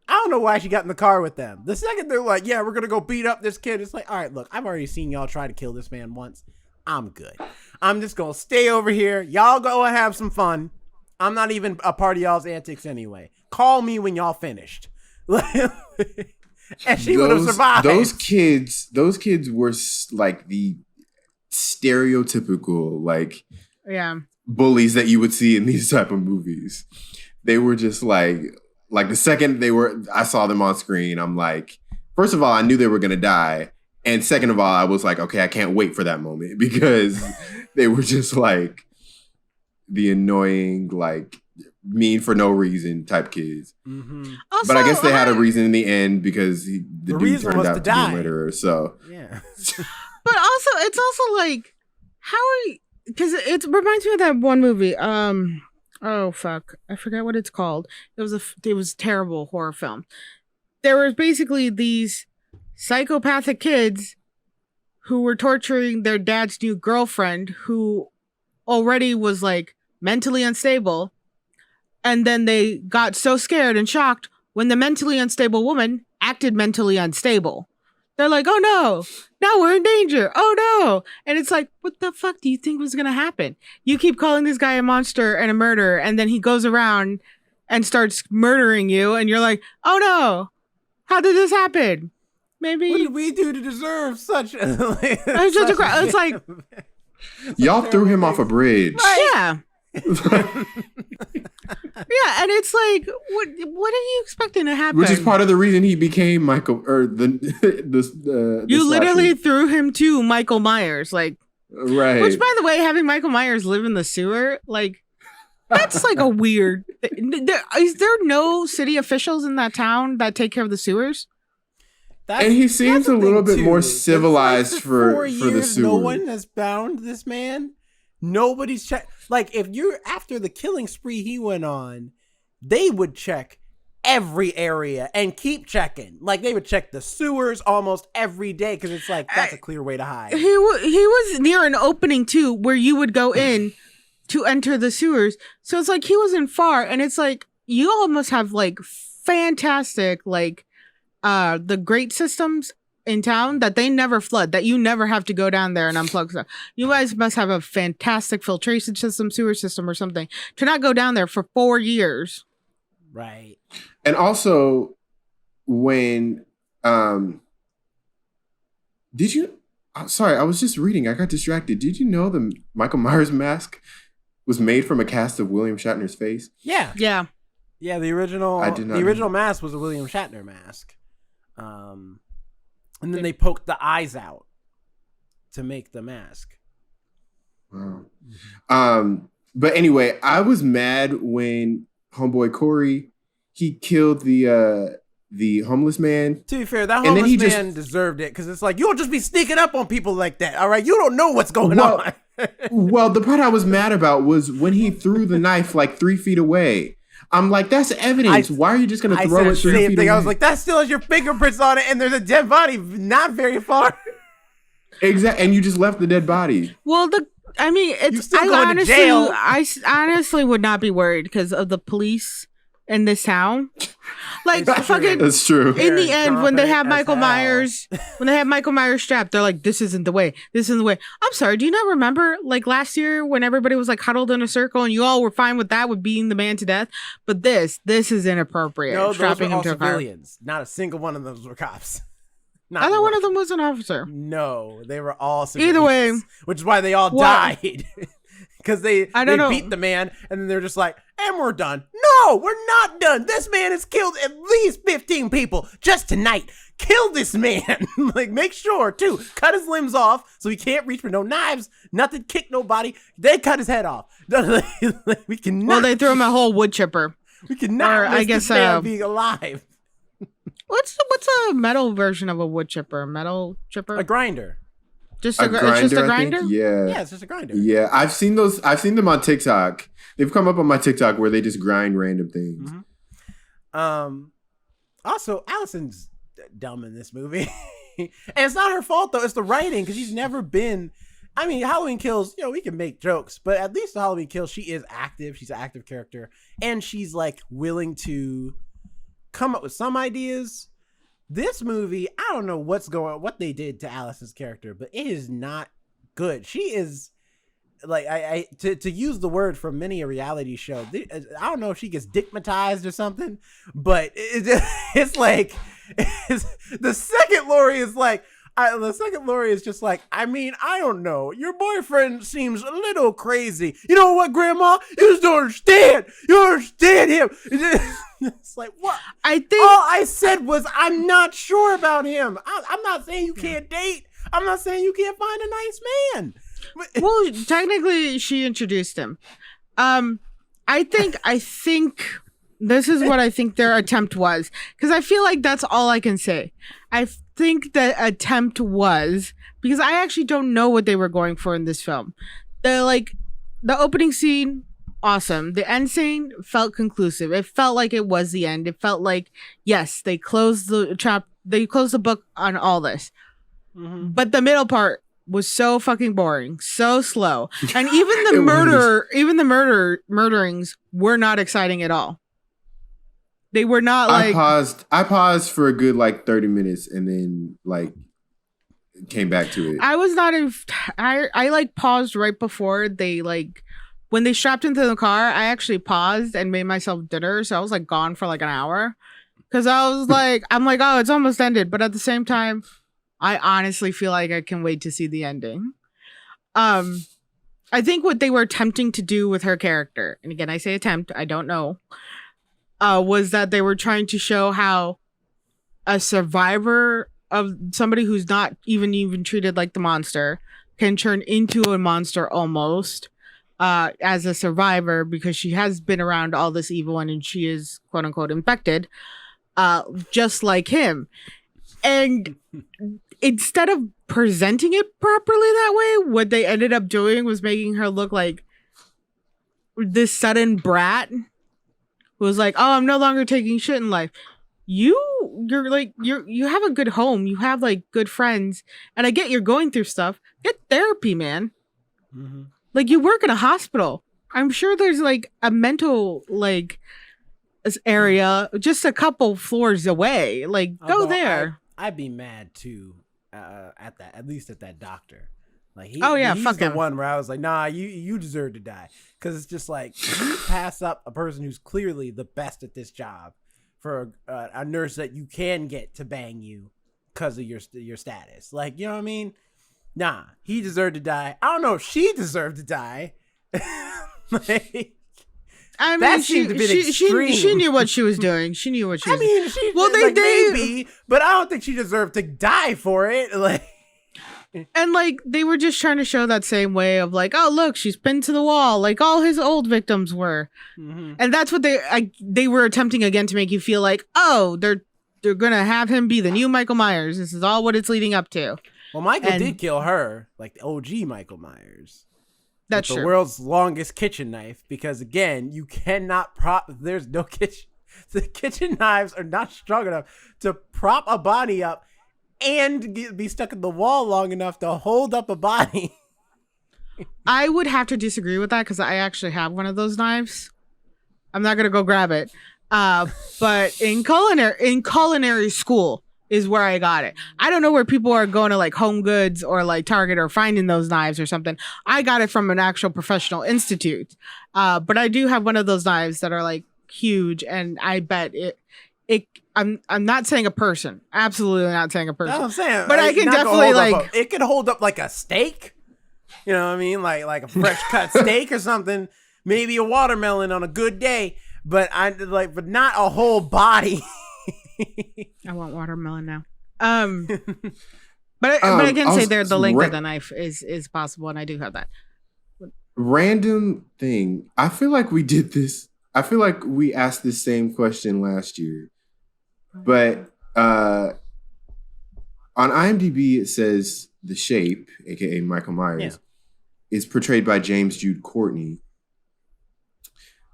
Speaker 1: I don't know why she got in the car with them. The second they're like, yeah, we're gonna go beat up this kid, it's like, all right, look, I've already seen y'all try to kill this man once. I'm good. I'm just gonna stay over here. Y'all go and have some fun. I'm not even a part of y'all's antics anyway. Call me when y'all finished. And she would have survived.
Speaker 2: Those kids were like the stereotypical, like, bullies that you would see in these type of movies. They were just like the second I saw them on screen, I'm like, first of all, I knew they were gonna die, and second of all, I was like, okay, I can't wait for that moment, because they were just like the annoying, like, mean for no reason type kids.
Speaker 1: Mm-hmm.
Speaker 3: Also,
Speaker 2: but I guess they had a reason in the end, because the dude turned out to be a
Speaker 1: die.
Speaker 2: murderer. So
Speaker 1: yeah.
Speaker 3: But also, it's also like, how are you? Because it reminds me of that one movie. Oh fuck, I forgot what it's called. It was a terrible horror film. There was basically these psychopathic kids who were torturing their dad's new girlfriend, who already was, like, mentally unstable. And then they got so scared and shocked when the mentally unstable woman acted mentally unstable. They're like, oh no, now we're in danger. Oh no. And it's like, what the fuck do you think was going to happen? You keep calling this guy a monster and a murderer, and then he goes around and starts murdering you, and you're like, oh no, how did this happen? Maybe.
Speaker 1: What did we do to deserve such
Speaker 3: it's like,
Speaker 2: y'all threw him off a bridge.
Speaker 3: yeah. Yeah, and it's like, what are you expecting to happen?
Speaker 2: Which is part of the reason he became Michael, or
Speaker 3: you literally threw him to Michael Myers, like,
Speaker 2: right.
Speaker 3: Which, by the way, having Michael Myers live in the sewer, like, that's like a weird. Is there no city officials in that town that take care of the sewers?
Speaker 2: And he seems a little bit more civilized for the sewer.
Speaker 1: No one has found this man. Nobody's checked. Like, if you're after the killing spree he went on, they would check every area and keep checking. Like, they would check the sewers almost every day, because it's like, that's a clear way to hide.
Speaker 3: He was near an opening too, where you would go in to enter the sewers. So it's like he wasn't far, and it's like you almost have like fantastic, like, the grate systems in town that they never flood, that you never have to go down there and unplug stuff. You guys must have a fantastic filtration system, sewer system, or something to not go down there for 4 years.
Speaker 1: Right.
Speaker 2: And also, when sorry, I was just reading, I got distracted. Did you know the Michael Myers mask was made from a cast of William Shatner's face?
Speaker 1: Yeah. The original mask was a William Shatner mask. And then they poked the eyes out to make the mask.
Speaker 2: Wow. But anyway, I was mad when homeboy Corey, he killed the homeless man.
Speaker 1: To be fair, that homeless man deserved it, because it's like, you don't just be sneaking up on people like that, all right? You don't know what's going on.
Speaker 2: Well, the part I was mad about was when he threw the knife like 3 feet away. I'm like, that's evidence. Why are you just going to throw it 3 feet away?
Speaker 1: I was like, that still has your fingerprints on it, and there's a dead body not very far.
Speaker 2: Exactly, and you just left the dead body.
Speaker 3: Well, I honestly would not be worried because of the police in this town. Like
Speaker 1: That's
Speaker 3: fucking
Speaker 1: true.
Speaker 2: That's true.
Speaker 3: in the end, when they have
Speaker 1: Incompetent as
Speaker 3: Michael Myers strapped, they're like, "This isn't the way. This isn't the way." I'm sorry. Do you not remember like last year when everybody was like huddled in a circle and you all were fine with that, with beating the man to death? But this is inappropriate.
Speaker 1: No, those were
Speaker 3: strapping him
Speaker 1: all
Speaker 3: to a car.
Speaker 1: civilians. Not a single one of those were cops. Not
Speaker 3: I thought one of them was an officer.
Speaker 1: No, they were all civilians.
Speaker 3: Either way,
Speaker 1: which is why they all
Speaker 3: What?
Speaker 1: died. Because they
Speaker 3: know.
Speaker 1: beat the man, and then they're just like, and we're done. No, we're not done. This man has killed at least 15 people just tonight. Kill this man. Like, make sure, too. Cut his limbs off so he can't reach for no knives, nothing, kick nobody. They cut his head off. We cannot.
Speaker 3: well, they threw him a whole wood chipper.
Speaker 1: We cannot
Speaker 3: or
Speaker 1: risk
Speaker 3: I guess,
Speaker 1: this man being alive.
Speaker 3: What's a metal version of a wood chipper? Metal chipper?
Speaker 1: A grinder.
Speaker 3: Just
Speaker 2: A
Speaker 3: it's just a
Speaker 2: grinder, I think?
Speaker 3: grinder?
Speaker 2: Yeah.
Speaker 1: It's just a grinder.
Speaker 2: Yeah, I've seen those. I've seen them on TikTok. They've come up on my TikTok where they just grind random things.
Speaker 1: Mm-hmm. Also, Allison's dumb in this movie. And it's not her fault, though. It's the writing, because she's never been... I mean, Halloween Kills, we can make jokes, but at least the Halloween Kills, she is active. She's an active character. And she's, like, willing to come up with some ideas. This movie, I don't know what they did to Allison's character, but it is not good. She is... Like to use the word from many a reality show, I don't know if she gets dickmatized or something, but it's like the second Lori is like, just like, I mean, I don't know. Your boyfriend seems a little crazy. You know what, Grandma? You just don't understand. You don't understand him. It's like, what?
Speaker 3: I think
Speaker 1: all I said was I'm not sure about him. I'm not saying you can't date. I'm not saying you can't find a nice man.
Speaker 3: well, technically she introduced him. I think this is what I think their attempt was, because I feel like that's all I can say. I think the attempt was, because I actually don't know what they were going for in this film. The opening scene, awesome. The end scene felt conclusive. It felt like it was the end. It felt like, yes, they closed the book on all this. Mm-hmm. But the middle part was so fucking boring, so slow, and even the murderings were not exciting at all. They were not like.
Speaker 2: I paused for a good 30 minutes and then came back to it.
Speaker 3: I was not. I paused right before they when they strapped into the car. I actually paused and made myself dinner, so I was gone for an hour, because I was I'm oh, it's almost ended, but at the same time, I honestly feel like I can wait to see the ending. I think what they were attempting to do with her character, and again, I say attempt, I don't know, was that they were trying to show how a survivor of somebody who's not even treated like the monster can turn into a monster almost as a survivor, because she has been around all this evil and she is quote unquote infected, just like him. And instead of presenting it properly that way, what they ended up doing was making her look like this sudden brat who was like, oh, I'm no longer taking shit in life. You have a good home. You have good friends. And I get you're going through stuff. Get therapy, man. Mm-hmm. You work in a hospital. I'm sure there's a mental area just a couple floors away. Go there.
Speaker 1: I'd be mad too at least at that doctor. He's
Speaker 3: fuck
Speaker 1: the
Speaker 3: him.
Speaker 1: one where I was like, nah, you deserve to die, because it's just you pass up a person who's clearly the best at this job for a nurse that you can get to bang you because of your status. You know what I mean? Nah, he deserved to die. I don't know if she deserved to die.
Speaker 3: I mean,
Speaker 1: that seemed a bit extreme.
Speaker 3: She knew what she was doing. She knew what she was doing.
Speaker 1: I mean, she maybe, but I don't think she deserved to die for it.
Speaker 3: And they were just trying to show that same way of oh, look, she's pinned to the wall, all his old victims were. Mm-hmm. And that's what they were attempting again to make you feel oh, they're gonna have him be the new Michael Myers. This is all what it's leading up to.
Speaker 1: Well, Michael did kill her, the OG Michael Myers.
Speaker 3: That's
Speaker 1: the
Speaker 3: true.
Speaker 1: World's longest kitchen knife, because again, you cannot prop. There's no kitchen. The kitchen knives are not strong enough to prop a body up and be stuck in the wall long enough to hold up a body.
Speaker 3: I would have to disagree with that, because I actually have one of those knives. I'm not gonna go grab it, But in culinary school is where I got it. I don't know where people are going to like Home Goods or like Target or finding those knives or something. I got it from an actual professional institute. But I do have one of those knives that are like huge, and I bet it I'm not saying a person. Absolutely not saying a person.
Speaker 1: That's what I'm saying.
Speaker 3: But I can definitely like
Speaker 1: it could hold up like a steak. You know what I mean? Like a fresh cut steak or something. Maybe a watermelon on a good day, but but not a whole body.
Speaker 3: I want watermelon now. But I can say there the length of the knife is possible, and I do have that.
Speaker 2: Random thing. I feel like we did this. I feel like we asked this same question last year, but on IMDb it says the Shape, aka Michael Myers, is portrayed by James Jude Courtney.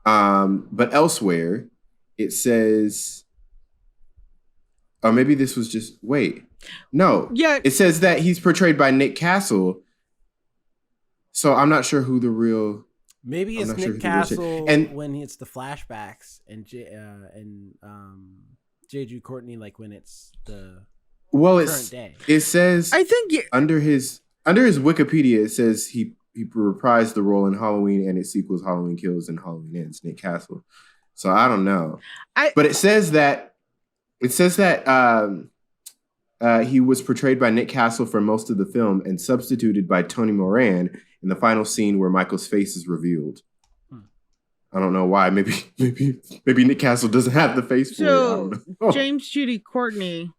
Speaker 2: But elsewhere it says, or maybe this was just it says that he's portrayed by Nick Castle. So I'm not sure who the real.
Speaker 1: Maybe it's Nick Castle when it's the flashbacks and J. Jude Courtney, like when it's the current day.
Speaker 2: It says
Speaker 3: I think
Speaker 2: under his Wikipedia it says he reprised the role in Halloween and its sequels Halloween Kills and Halloween Ends. Nick Castle. So I don't know, but it says that he was portrayed by Nick Castle for most of the film and substituted by Tony Moran in the final scene where Michael's face is revealed. I don't know why. Maybe Nick Castle doesn't have the face for it. I don't know.
Speaker 3: James Judy Courtney,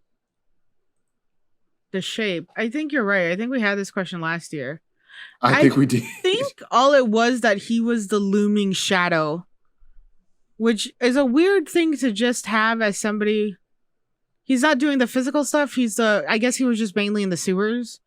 Speaker 3: the Shape. I think you're right. I think we had this question last year.
Speaker 2: I think we did.
Speaker 3: I think all it was that he was the looming shadow, which is a weird thing to just have as somebody. He's not doing the physical stuff. I guess he was just mainly in the sewers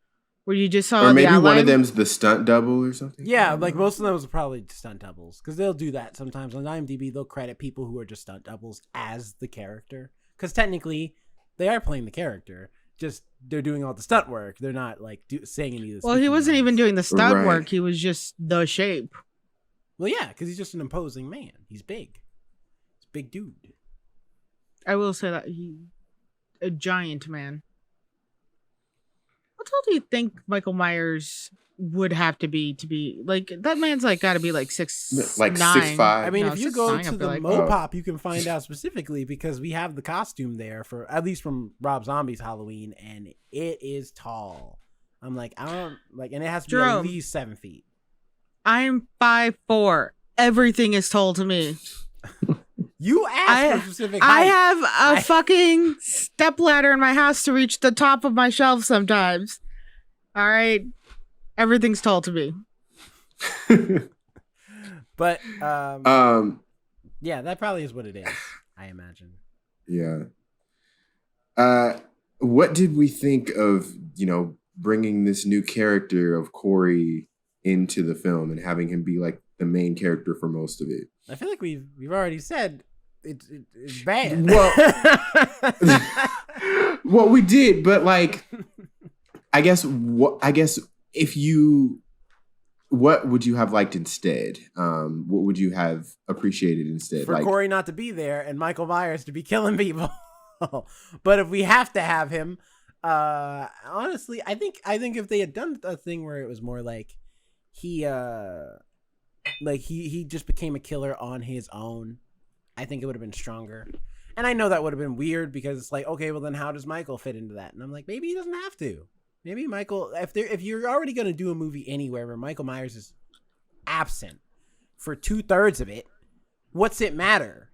Speaker 3: where you just saw
Speaker 2: or maybe
Speaker 3: the outline.
Speaker 2: One of them's the stunt double or something.
Speaker 1: Yeah, like most of those are probably stunt doubles because they'll do that sometimes on IMDb. They'll credit people who are just stunt doubles as the character because technically they are playing the character. Just they're doing all the stunt work. They're not like saying any of this.
Speaker 3: Well, he wasn't even doing the stunt work. He was just the Shape.
Speaker 1: Well, yeah, because he's just an imposing man. He's big. He's a big dude.
Speaker 3: I will say that a giant man. What tall do you think Michael Myers would have to be like that man's like got to be like 6'9",
Speaker 2: 6'5".
Speaker 1: I mean, if you go to the Mopop, you can find out specifically because we have the costume there for at least from Rob Zombie's Halloween, and it is tall. I'm like, I don't like, and it has to
Speaker 3: Jerome,
Speaker 1: be at least 7 feet.
Speaker 3: I'm 5'4". Everything is tall to me.
Speaker 1: You asked for specific height.
Speaker 3: I have a fucking stepladder in my house to reach the top of my shelf sometimes. All right. Everything's tall to me.
Speaker 1: But yeah, that probably is what it is, I imagine.
Speaker 2: Yeah. What did we think of, bringing this new character of Corey into the film and having him be like the main character for most of it?
Speaker 1: I feel like we've already said it's bad.
Speaker 2: Well, we did, but like, I guess if you, what would you have liked instead? What would you have appreciated instead?
Speaker 1: For Corey not to be there and Michael Myers to be killing people. But if we have to have him, honestly, I think if they had done a thing where it was more like he just became a killer on his own, I think it would have been stronger. And I know that would have been weird because it's like, okay, well then how does Michael fit into that? And I'm like, maybe he doesn't have to. Maybe Michael, if you're already going to do a movie anywhere where Michael Myers is absent for 2/3 of it, what's it matter?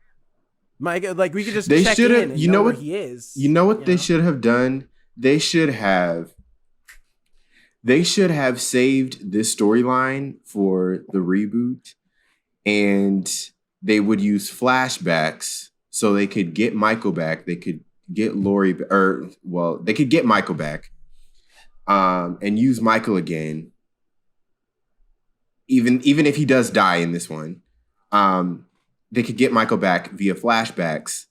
Speaker 1: Like we could just check in and know where he is.
Speaker 2: You know what they should have done? They should have saved this storyline for the reboot, and they would use flashbacks so they could get Michael back. They could get they could get Michael back, and use Michael again. Even if he does die in this one, they could get Michael back via flashbacks,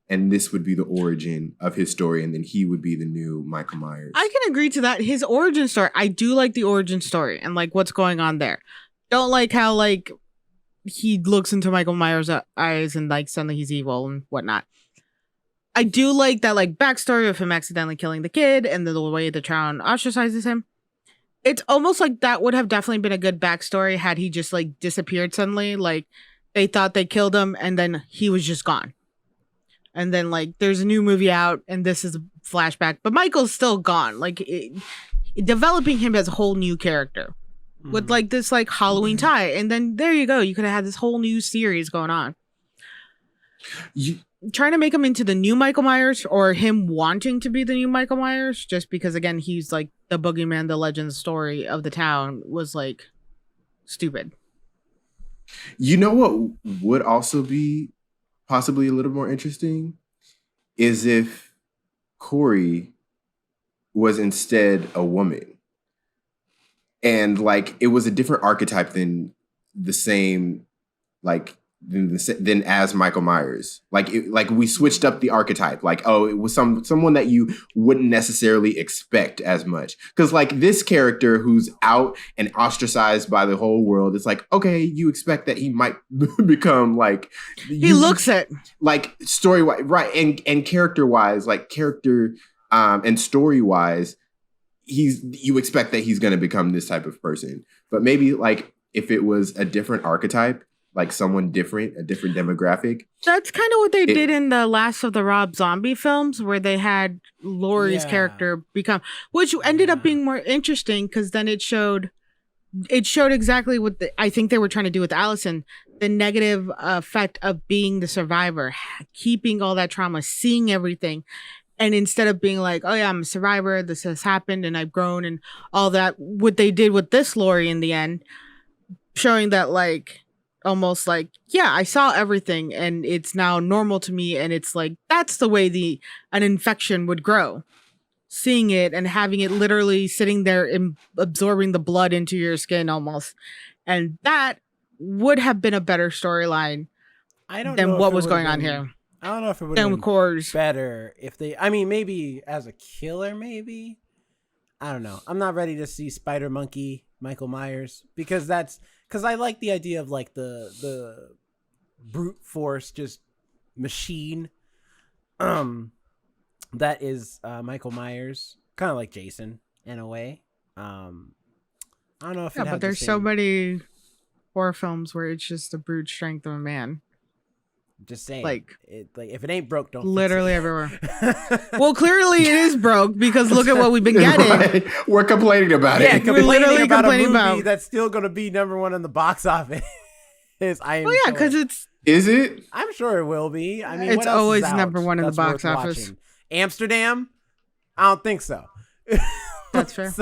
Speaker 2: and this would be the origin of his story, and then he would be the new Michael Myers.
Speaker 3: I can agree to that. His origin story, I do like the origin story and like what's going on there. Don't like how like he looks into Michael Myers' eyes and like suddenly he's evil and whatnot. I do like that like backstory of him accidentally killing the kid and the way the town ostracizes him. It's almost like that would have definitely been a good backstory had he just like disappeared suddenly. Like they thought they killed him and then he was just gone. And then like there's a new movie out and this is a flashback, but Michael's still gone. Like developing him as a whole new character with like this like Halloween tie. And then there you go. You could have had this whole new series going on. Trying to make him into the new Michael Myers or him wanting to be the new Michael Myers just because again he's like the boogeyman, the legend story of the town was like stupid.
Speaker 2: You know what would also be possibly a little more interesting is if Corey was instead a woman and like it was a different archetype than the same like than as Michael Myers. Like we switched up the archetype. Like, oh, it was someone that you wouldn't necessarily expect as much. Because like this character who's out and ostracized by the whole world, it's like, okay, you expect that he might become like
Speaker 3: he looks it.
Speaker 2: Like story wise, right? And character wise, like character and story wise, you expect that he's gonna become this type of person. But maybe like if it was a different archetype, like someone different, a different demographic.
Speaker 3: That's kind of what they did in the last of the Rob Zombie films, where they had Laurie's character become, which ended up being more interesting because then it showed exactly what I think they were trying to do with Allison, the negative effect of being the survivor, keeping all that trauma, seeing everything. And instead of being like, oh yeah, I'm a survivor, this has happened and I've grown and all that, what they did with this Laurie in the end, showing that like, almost like, yeah, I saw everything and it's now normal to me. And it's like, that's the way an infection would grow. Seeing it and having it literally sitting there and absorbing the blood into your skin almost. And that would have been a better storyline than what was going on here.
Speaker 1: I don't know if it would have been better if they, I mean, maybe as a killer, maybe. I don't know. I'm not ready to see Spider Monkey Michael Myers because I like the idea of like the brute force just machine that is Michael Myers, kind of like Jason in a way. I don't know if
Speaker 3: but there's so many horror films where it's just the brute strength of a man.
Speaker 1: Just saying, like if it ain't broke, don't
Speaker 3: literally
Speaker 1: fix it.
Speaker 3: everywhere. Well, clearly it is broke because look at what we've been getting.
Speaker 2: Right. We're complaining about it.
Speaker 1: We're literally complaining about a movie that's still going to be #1 on the box office.
Speaker 3: Because it's.
Speaker 2: Is it?
Speaker 1: I'm sure it will be. I mean,
Speaker 3: it's always #1 in the box office.
Speaker 1: Watching? Amsterdam? I don't think so.
Speaker 3: That's fair.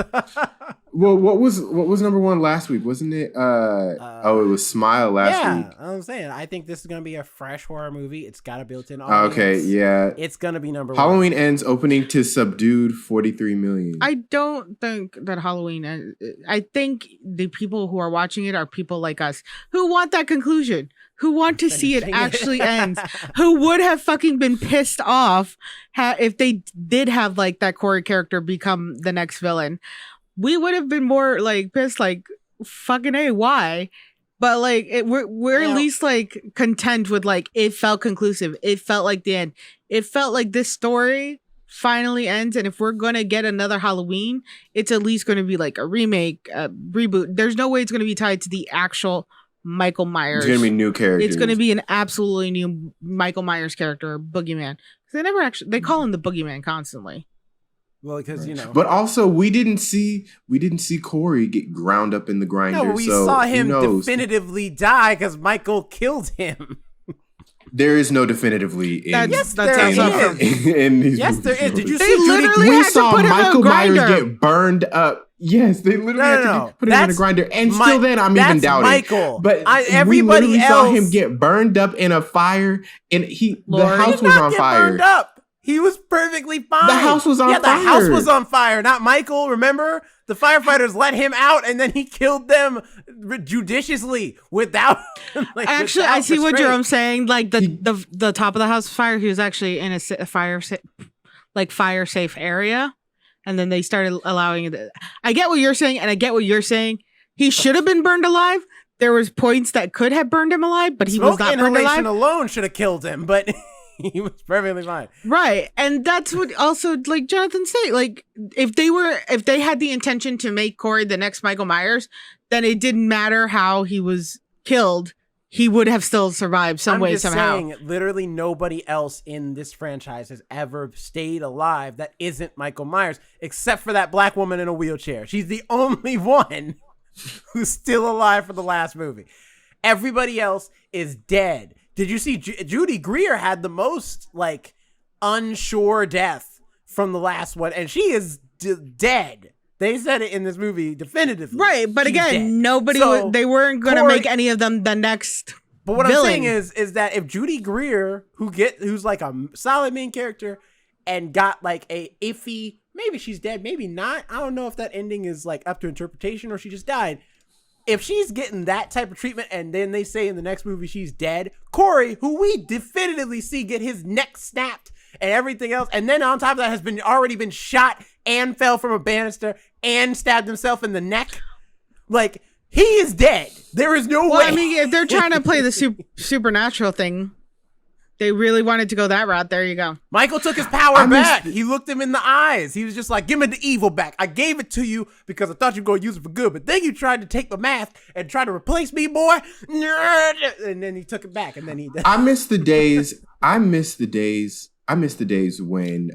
Speaker 2: Well, what was #1 last week? Wasn't it? It was Smile last week.
Speaker 1: Yeah, I'm saying I think this is gonna be a fresh horror movie. It's got a built-in audience.
Speaker 2: Okay, yeah,
Speaker 1: it's gonna be #1.
Speaker 2: Halloween ends opening to subdued 43 million.
Speaker 3: I don't think that Halloween. I think the people who are watching it are people like us who want that conclusion, who want to see it actually ends, who would have fucking been pissed off if they did have like that Corey character become the next villain. We would have been more like pissed, like fucking A, why? But like we're at least like content with like it felt conclusive. It felt like the end. It felt like this story finally ends. And if we're gonna get another Halloween, it's at least gonna be like a remake, a reboot. There's no way it's gonna be tied to the actual Michael Myers.
Speaker 2: It's gonna be new characters.
Speaker 3: It's gonna be an absolutely new Michael Myers character, Boogeyman. Because they call him the Boogeyman constantly.
Speaker 1: Well, because
Speaker 2: but also we didn't see Corey get ground up in the grinder.
Speaker 1: No, we saw him definitively die because Michael killed him.
Speaker 2: There is no definitively in.
Speaker 1: Yes, there is. Yes, there is. Did you see
Speaker 3: Judy?
Speaker 2: We saw Michael Myers get burned up. Yes, they literally had to put him in a grinder, and still then I'm even doubting.
Speaker 1: Michael,
Speaker 2: but
Speaker 1: everybody else
Speaker 2: saw him get burned up in a fire, and the house was on fire.
Speaker 1: Burned up. He was perfectly fine.
Speaker 2: The house was on fire.
Speaker 1: Yeah, the house was on fire, not Michael. Remember, the firefighters let him out, and then he killed them judiciously without.
Speaker 3: Actually, I see what Jerome's saying. Like the top of the house fire, he was actually in a fire safe area. And then they started allowing it. I get what you're saying, and I get what you're saying. He should have been burned alive. there was points that could have burned him alive, but he was not burned
Speaker 1: inhalation
Speaker 3: alive.
Speaker 1: alone should have killed him, but he was perfectly fine.
Speaker 3: Right. And that's what also, like Jonathan said, like if they had the intention to make Corey the next Michael Myers, then it didn't matter how he was killed. He would have still survived somehow.
Speaker 1: Saying, literally nobody else in this franchise has ever stayed alive that isn't Michael Myers, except for that black woman in a wheelchair. She's the only one who's still alive for the last movie. Everybody else is dead. Did you see Judy Greer had the most like unsure death from the last one, and she is dead. They said it in this movie definitively.
Speaker 3: Right, but
Speaker 1: She's
Speaker 3: again,
Speaker 1: dead.
Speaker 3: they weren't going to make any of them the next
Speaker 1: But what
Speaker 3: villain.
Speaker 1: I'm saying is that if Judy Greer, who's like a solid main character and got like a iffy, maybe she's dead, maybe not. I don't know if that ending is like up to interpretation or she just died. If she's getting that type of treatment and then they say in the next movie she's dead, Corey, who we definitively see get his neck snapped and everything else, and then on top of that has already been shot and fell from a banister and stabbed himself in the neck. Like, he is dead. There is no way.
Speaker 3: I mean, if they're trying to play the supernatural thing, they really wanted to go that route. There you go.
Speaker 1: Michael took his power back. He looked him in the eyes. He was just like, give me the evil back. I gave it to you because I thought you were going to use it for good. But then you tried to take the mask and try to replace me, boy. And then he took it back. And then he did.
Speaker 2: I miss the days when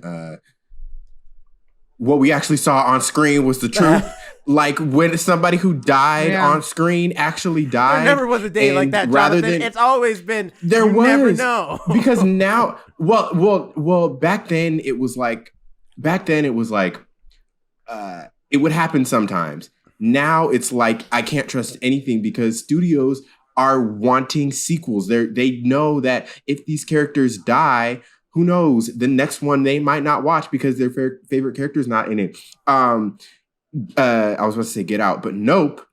Speaker 2: what we actually saw on screen was the truth. Like when somebody who died on screen actually died.
Speaker 1: There never was a day like that, Jonathan. It's always been,
Speaker 2: there was.
Speaker 1: Never know.
Speaker 2: Because now, well, back then it was like, it would happen sometimes. Now it's like, I can't trust anything because studios are wanting sequels. They know that if these characters die, who knows? The next one they might not watch because their favorite character is not in it. I was about to say Get Out, but Nope.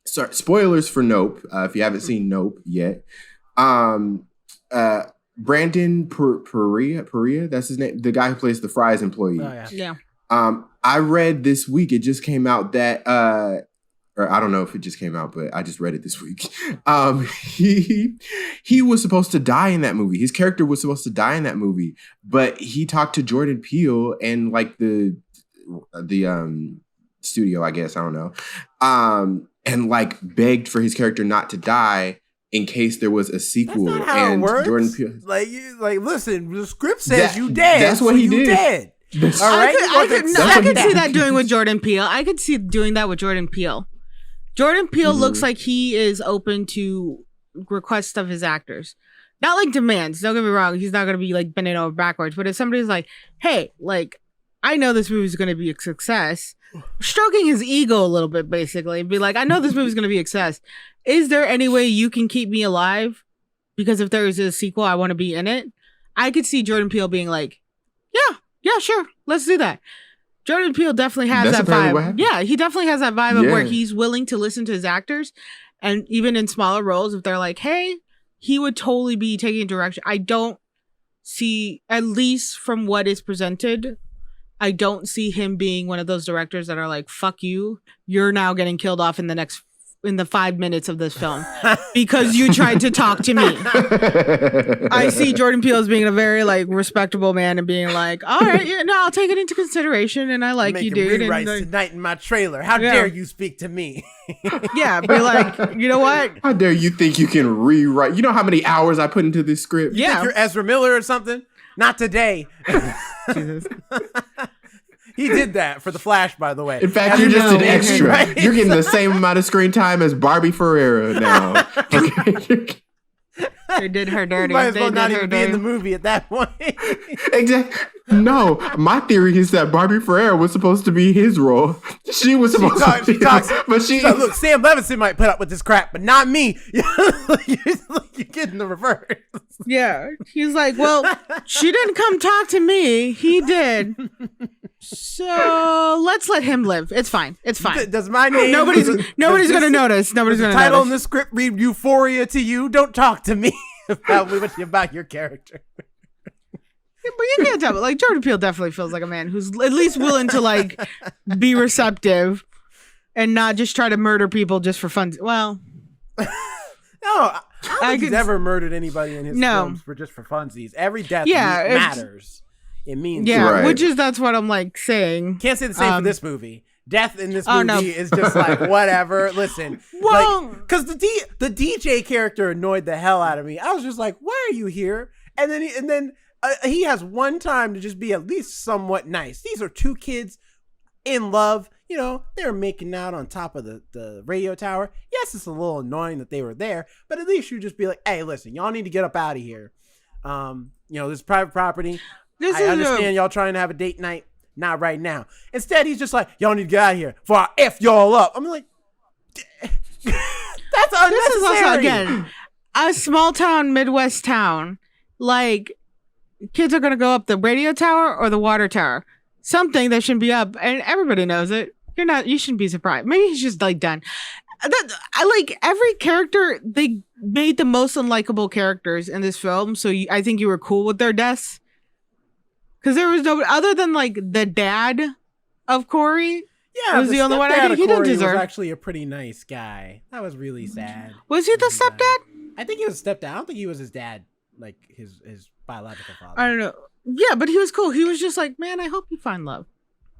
Speaker 2: Sorry, spoilers for Nope. If you haven't seen Nope yet, Brandon Perea, that's his name, the guy who plays the Fry's employee.
Speaker 1: Oh, yeah.
Speaker 2: I read this week. It just came out that, or I don't know if it just came out, but I just read it this week. He was supposed to die in that movie. His character was supposed to die in that movie, but he talked to Jordan Peele and like the studio, I guess, I don't know, and like begged for his character not to die in case there was a sequel.
Speaker 1: That's not how
Speaker 2: and
Speaker 1: it works.
Speaker 2: Jordan Peele,
Speaker 1: like listen, the script says you dead.
Speaker 2: That's what he did.
Speaker 1: Dead. All right,
Speaker 3: I could see that doing with Jordan Peele. I could see doing that with Jordan Peele. Jordan Peele looks like he is open to requests of his actors. Not like demands. Don't get me wrong. He's not going to be like bending over backwards. But if somebody's like, hey, like, I know this movie's going to be a success, stroking his ego a little bit, basically. Be like, I know this movie's going to be a success. Is there any way you can keep me alive? Because if there is a sequel, I want to be in it. I could see Jordan Peele being like, yeah, sure. Let's do that. Jordan Peele definitely has that vibe. Yeah, he definitely has that vibe of where he's willing to listen to his actors. And even in smaller roles, if they're like, hey, he would totally be taking direction. I don't see, at least from what is presented, I don't see him being one of those directors that are like, fuck you. You're now getting killed off in the 5 minutes of this film because you tried to talk to me. I see Jordan Peele as being a very like respectable man and being like, all right, yeah, no, I'll take it into consideration and I like you, dude.
Speaker 1: Rewrites tonight in my trailer. How dare you speak to me?
Speaker 3: Yeah, be like, you know what?
Speaker 2: How dare you think you can rewrite? You know how many hours I put into this script?
Speaker 1: You think you're Ezra Miller or something? Not today. Jesus. He did that for The Flash, by the way.
Speaker 2: In fact, you're just an extra. Right? You're getting the same amount of screen time as Barbie Ferreira now.
Speaker 3: They did her dirty.
Speaker 1: You might as well not even be in the movie at that point.
Speaker 2: Exactly. No, my theory is that Barbie Ferreira was supposed to be his role. She was supposed to be. But she
Speaker 1: like, look, Sam Levinson might put up with this crap, but not me. You're getting the reverse.
Speaker 3: Yeah. He's like, well, she didn't come talk to me. He did. So let's let him live. It's fine. It's fine.
Speaker 1: Does my name?
Speaker 3: Nobody's gonna notice. Nobody's gonna notice.
Speaker 1: Title in the script read Euphoria to you. Don't talk to me about your character.
Speaker 3: Yeah, but you can't tell. Like Jordan Peele definitely feels like a man who's at least willing to like be receptive and not just try to murder people just for fun. Well,
Speaker 1: No, I don't think he's ever murdered anybody in his films for funsies. Every death matters. It means
Speaker 3: that's what I'm like saying.
Speaker 1: Can't say the same for this movie. Death in this movie is just like whatever. Listen, because the DJ character annoyed the hell out of me. I was just like, why are you here? And then he has one time to just be at least somewhat nice. These are two kids in love. You know, they're making out on top of the radio tower. Yes, it's a little annoying that they were there, but at least you just be like, hey, listen, y'all need to get up out of here. You know, this is private property. I understand y'all trying to have a date night. Not right now. Instead, he's just like, y'all need to get out of here before I F y'all up. I'm like, that's unnecessary. This is also,
Speaker 3: again, a small town, Midwest town. Like, kids are going to go up the radio tower or the water tower. Something that shouldn't be up, and everybody knows it. You shouldn't be surprised. Maybe he's just like done. I like every character. They made the most unlikable characters in this film, so I think you were cool with their deaths. Because there was no other than like the dad of Corey.
Speaker 1: Yeah,
Speaker 3: was the only one I think he didn't deserve.
Speaker 1: Was actually a pretty nice guy. That was really sad.
Speaker 3: Was he the stepdad?
Speaker 1: I think he was a stepdad. I don't think he was his dad, like his biological father.
Speaker 3: I don't know. Yeah, but he was cool. He was just like, man, I hope you find love.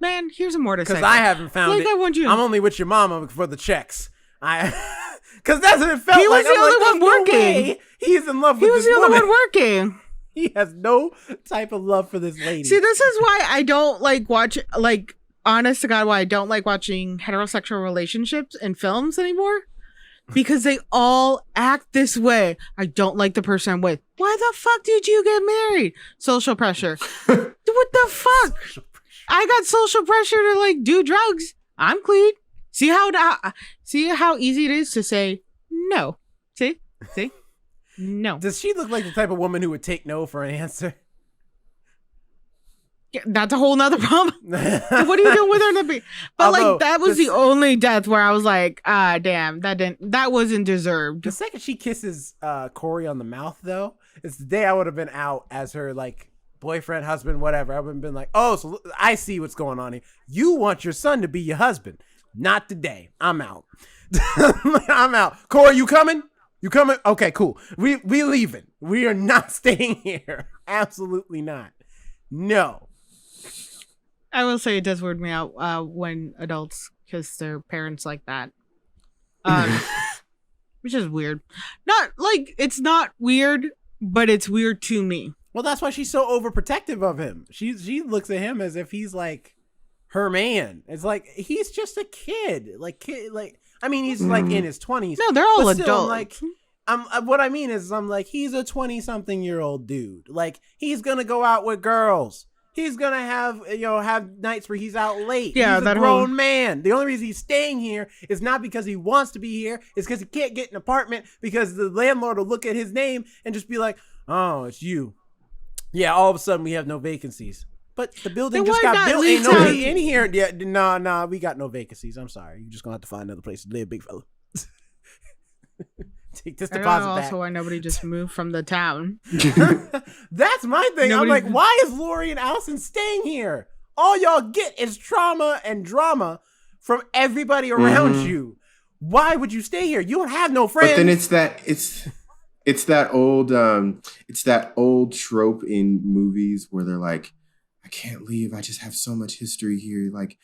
Speaker 3: Man, here's a motorcycle.
Speaker 1: Because I haven't found it.
Speaker 3: I want you.
Speaker 1: I'm only with your mama for the checks. Because that's what it felt like.
Speaker 3: He was the only one working.
Speaker 1: He's in love with this woman. He was the
Speaker 3: only one working.
Speaker 1: He has no type of love for this lady.
Speaker 3: See, this is why I don't like watch, like, honest to God, why I don't like watching heterosexual relationships in films anymore. Because they all act this way. I don't like the person I'm with. Why the fuck did you get married? Social pressure. What the fuck? I got social pressure to like do drugs. I'm clean. See how easy it is to say no. See? No.
Speaker 1: Does she look like the type of woman who would take no for an answer?
Speaker 3: Yeah, that's a whole nother problem. What are you doing with her? But like that was the only death where I was like, damn, that wasn't deserved.
Speaker 1: The second she kisses Corey on the mouth, though, it's the day I would have been out as her like boyfriend, husband, whatever. I would have been like, oh, so I see what's going on here. You want your son to be your husband. Not today. I'm out. I'm out. Corey, you coming? You coming? Okay, cool. We leaving. We are not staying here. Absolutely not. No.
Speaker 3: I will say it does weird me out when adults kiss their parents like that. Which is weird. Not like it's not weird, but it's weird to me.
Speaker 1: Well, that's why she's so overprotective of him. She looks at him as if he's like her man. It's like he's just a kid. I mean, he's like in his 20s.
Speaker 3: No, they're all adults.
Speaker 1: What I mean is, I'm like, he's a 20-something-year-old dude. Like, he's gonna go out with girls. He's gonna have nights where he's out late.
Speaker 3: Yeah,
Speaker 1: he's a grown man. The only reason he's staying here is not because he wants to be here. It's because he can't get an apartment because the landlord will look at his name and just be like, "Oh, it's you." Yeah, all of a sudden we have no vacancies. But the building just got built. Ain't nobody in here. Yeah, nah, we got no vacancies. I'm sorry. You're just gonna have to find another place to live, big fella. Take this deposit back.
Speaker 3: Also, why nobody just moved from the town?
Speaker 1: That's my thing. I'm like, why is Lori and Allison staying here? All y'all get is trauma and drama from everybody around you. Why would you stay here? You don't have no friends.
Speaker 2: But then it's that old trope in movies where they're like, I can't leave. I just have so much history here. Like,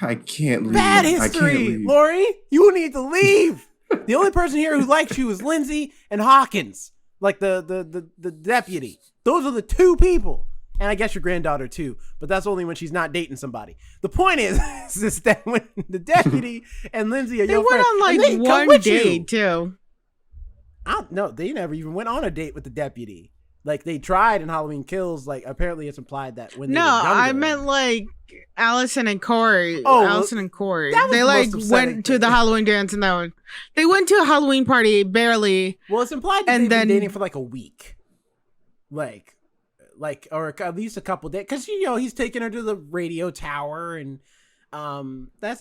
Speaker 2: I can't leave.
Speaker 1: Bad history, Lori. You need to leave. The only person here who likes you is Lindsay and Hawkins, like the deputy. Those are the two people. And I guess your granddaughter too, but that's only when she's not dating somebody. The point is that when the deputy and Lindsay are your friends,
Speaker 3: they went on like one date too.
Speaker 1: I don't know. They never even went on a date with the deputy. Like they tried in Halloween Kills. Like apparently it's implied that when they were younger,
Speaker 3: I meant like Allison and Corey. Allison and Corey. They like went to the Halloween dance and they went to a Halloween party barely.
Speaker 1: Well, it's implied that they've been dating for like a week, like or at least a couple days, because he's taking her to the radio tower and that's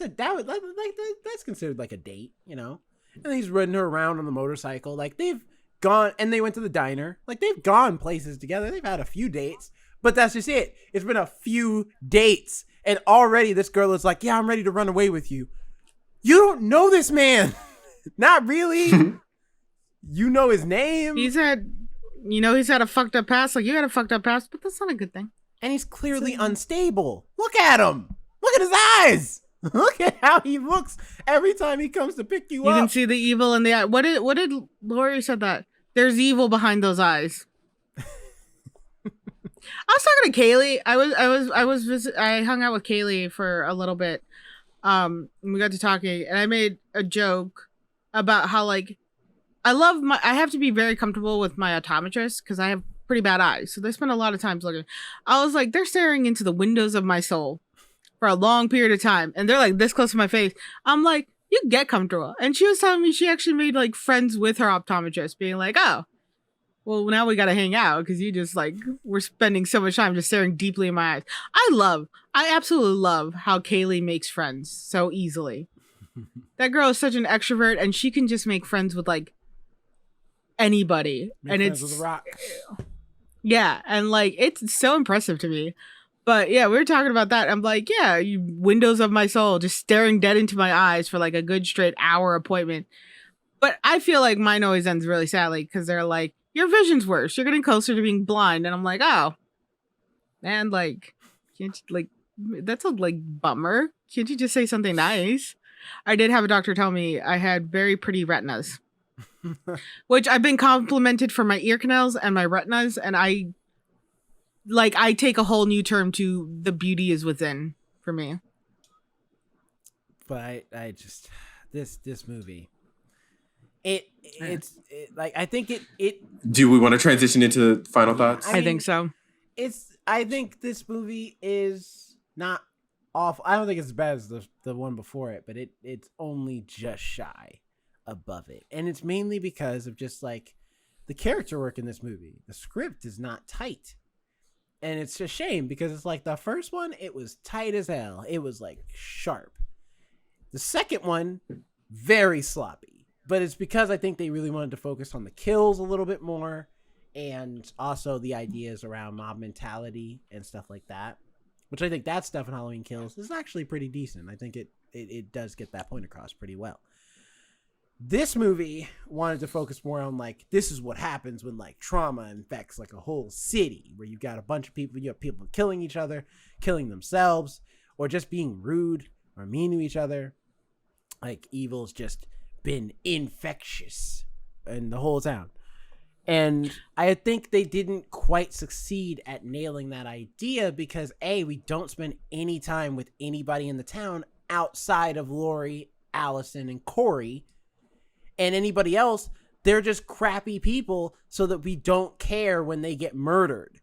Speaker 1: considered like a date, and he's riding her around on the motorcycle. Like they've gone and they went to the diner. Like they've gone places together. They've had a few dates, but that's just it. It's been a few dates. And already this girl is like, yeah, I'm ready to run away with you. You don't know this man. Not really. You know his name.
Speaker 3: He's had a fucked up past. Like, you had a fucked up past, but that's not a good thing.
Speaker 1: And he's clearly unstable. Look at him. Look at his eyes. Look at how he looks every time he comes to pick you up.
Speaker 3: You can see the evil in the eye. What did Lori said that? There's evil behind those eyes. I was talking to Kaylee. I hung out with Kaylee for a little bit. We got to talking, and I made a joke about how, like, I have to be very comfortable with my optometrist because I have pretty bad eyes. So they spend a lot of time looking. I was like, they're staring into the windows of my soul for a long period of time. And they're like this close to my face. I'm like, you get comfortable. And she was telling me she actually made like friends with her optometrist, being like, oh, well, now we got to hang out because you just like, we're spending so much time just staring deeply in my eyes. I absolutely love how Kaylee makes friends so easily. That girl is such an extrovert and she can just make friends with like anybody. And it's
Speaker 1: with Rock.
Speaker 3: Yeah. And like, it's so impressive to me. But yeah, we were talking about that. I'm like, yeah, you windows of my soul, just staring dead into my eyes for like a good straight hour appointment. But I feel like mine always ends really sadly because they're like, your vision's worse. You're getting closer to being blind. And I'm like, oh, man, like, can't you, like, that's a like bummer. Can't you just say something nice? I did have a doctor tell me I had very pretty retinas, which I've been complimented for my ear canals and my retinas. And I take a whole new term to the beauty is within for me.
Speaker 1: But I just, this movie, it's like, I think it.
Speaker 2: Do we want to transition into final thoughts?
Speaker 3: I think so.
Speaker 1: I think this movie is not awful. I don't think it's as bad as the one before it, but it's only just shy above it. And it's mainly because of just like the character work in this movie. The script is not tight. And it's a shame because it's like the first one, it was tight as hell. It was like sharp. The second one, very sloppy. But it's because I think they really wanted to focus on the kills a little bit more. And also the ideas around mob mentality and stuff like that. Which I think that stuff in Halloween Kills is actually pretty decent. I think it does get that point across pretty well. This movie wanted to focus more on like, this is what happens when like trauma infects like a whole city where you've got a bunch of people, you have people killing each other, killing themselves, or just being rude or mean to each other. Like evil's just been infectious in the whole town. And I think they didn't quite succeed at nailing that idea because A, we don't spend any time with anybody in the town outside of Lori, Allison, and Corey. And anybody else, they're just crappy people so that we don't care when they get murdered.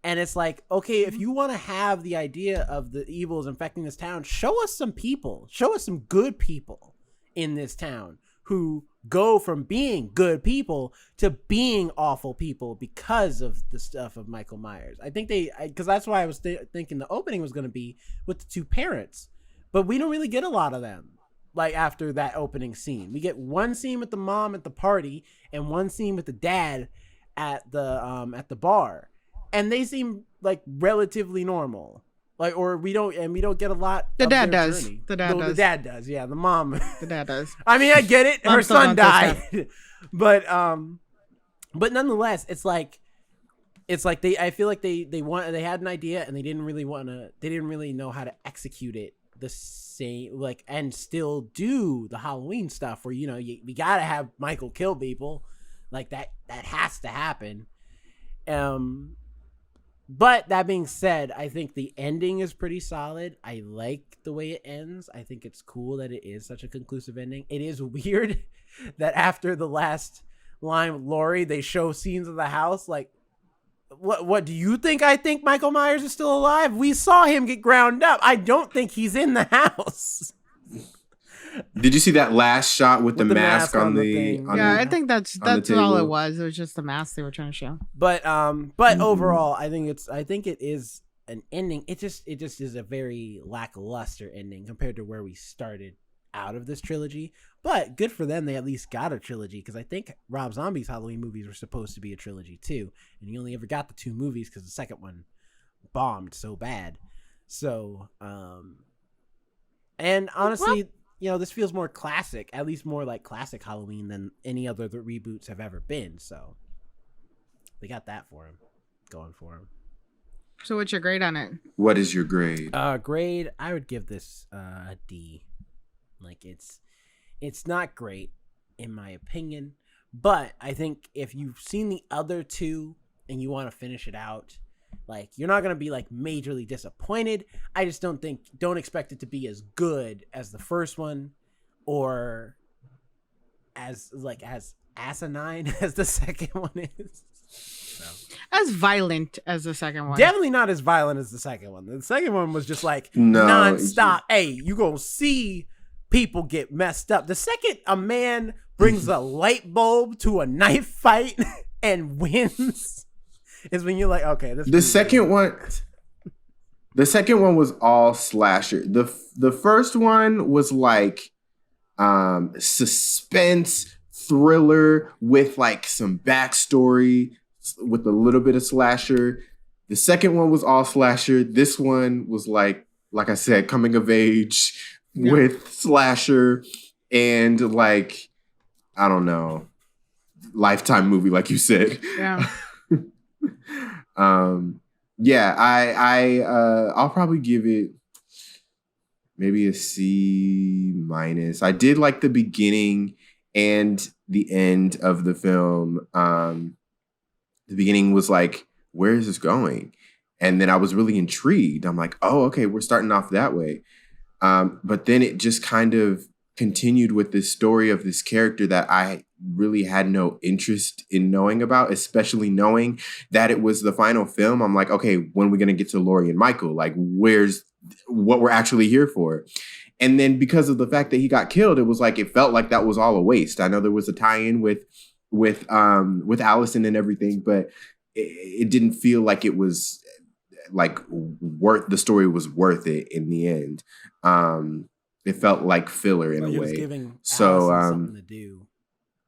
Speaker 1: And it's like, okay, if you want to have the idea of the evils infecting this town, show us some people. Show us some good people in this town who go from being good people to being awful people because of the stuff of Michael Myers. I think because that's why I was thinking the opening was going to be with the two parents, but we don't really get a lot of them. Like after that opening scene, we get one scene with the mom at the party and one scene with the dad at the bar, and they seem like relatively normal. Like, or we don't get a lot.
Speaker 3: The
Speaker 1: of
Speaker 3: dad
Speaker 1: their
Speaker 3: does.
Speaker 1: journey.
Speaker 3: The dad does.
Speaker 1: The dad does. Yeah, the mom.
Speaker 3: The dad does.
Speaker 1: I mean, I get it. Her
Speaker 3: Mom still
Speaker 1: son
Speaker 3: don't do
Speaker 1: died, but nonetheless, it's like they. I feel like they had an idea and they didn't really know how to execute it the same, like, and still do the Halloween stuff where we gotta have Michael kill people, like that has to happen. But that being said, I think the ending is pretty solid. I like the way it ends. I think it's cool that it is such a conclusive ending. It is weird that after the last line with Lori, they show scenes of the house. Like, what do you think? I think Michael Myers is still alive? We saw him get ground up. I don't think he's in the house.
Speaker 2: Did you see that last shot with the mask on the
Speaker 1: thing?
Speaker 3: I think that's all it was. It was just the mask they were trying to show.
Speaker 1: But overall, I think it is an ending. It just is a very lackluster ending compared to where we started out of this trilogy. But good for them, they at least got a trilogy, because I think Rob Zombie's Halloween movies were supposed to be a trilogy too, and he only ever got the 2 movies because the second one bombed so bad. So and honestly, this feels more classic, at least more like classic Halloween than any other the reboots have ever been. So they got that for him, going for him.
Speaker 3: So what's your grade on it?
Speaker 2: What is your grade?
Speaker 1: Grade, I would give this a D. Like it's not great in my opinion, but I think if you've seen the other two and you want to finish it out, like you're not gonna be like majorly disappointed. I just don't expect it to be as good as the first one, or as asinine as the second one is. So.
Speaker 3: As violent as the second one.
Speaker 1: Definitely not as violent as the second one. The second one was just like
Speaker 2: No.
Speaker 1: nonstop. Hey, you gonna see people get messed up. The second a man brings a light bulb to a knife fight and wins is when you're like, okay, this.
Speaker 2: The second one was all slasher. The first one was like suspense thriller with like some backstory with a little bit of slasher. The second one was all slasher. This one was like I said, coming of age with slasher and like, I don't know, Lifetime movie, like you said.
Speaker 3: Yeah.
Speaker 2: I'll probably give it maybe a C-. I did like the beginning and the end of the film. The beginning was like, where is this going? And then I was really intrigued. I'm like, oh, okay, we're starting off that way. But then it just kind of continued with this story of this character that I really had no interest in knowing about, especially knowing that it was the final film. I'm like, okay, when are we going to get to Laurie and Michael? Like, where's what we're actually here for? And then because of the fact that he got killed, it was like, it felt like that was all a waste. I know there was a tie-in with Allison and everything, but it didn't feel like it was like the story was worth it in the end. It felt like filler in a way.
Speaker 1: Giving
Speaker 2: so
Speaker 1: Allison something to do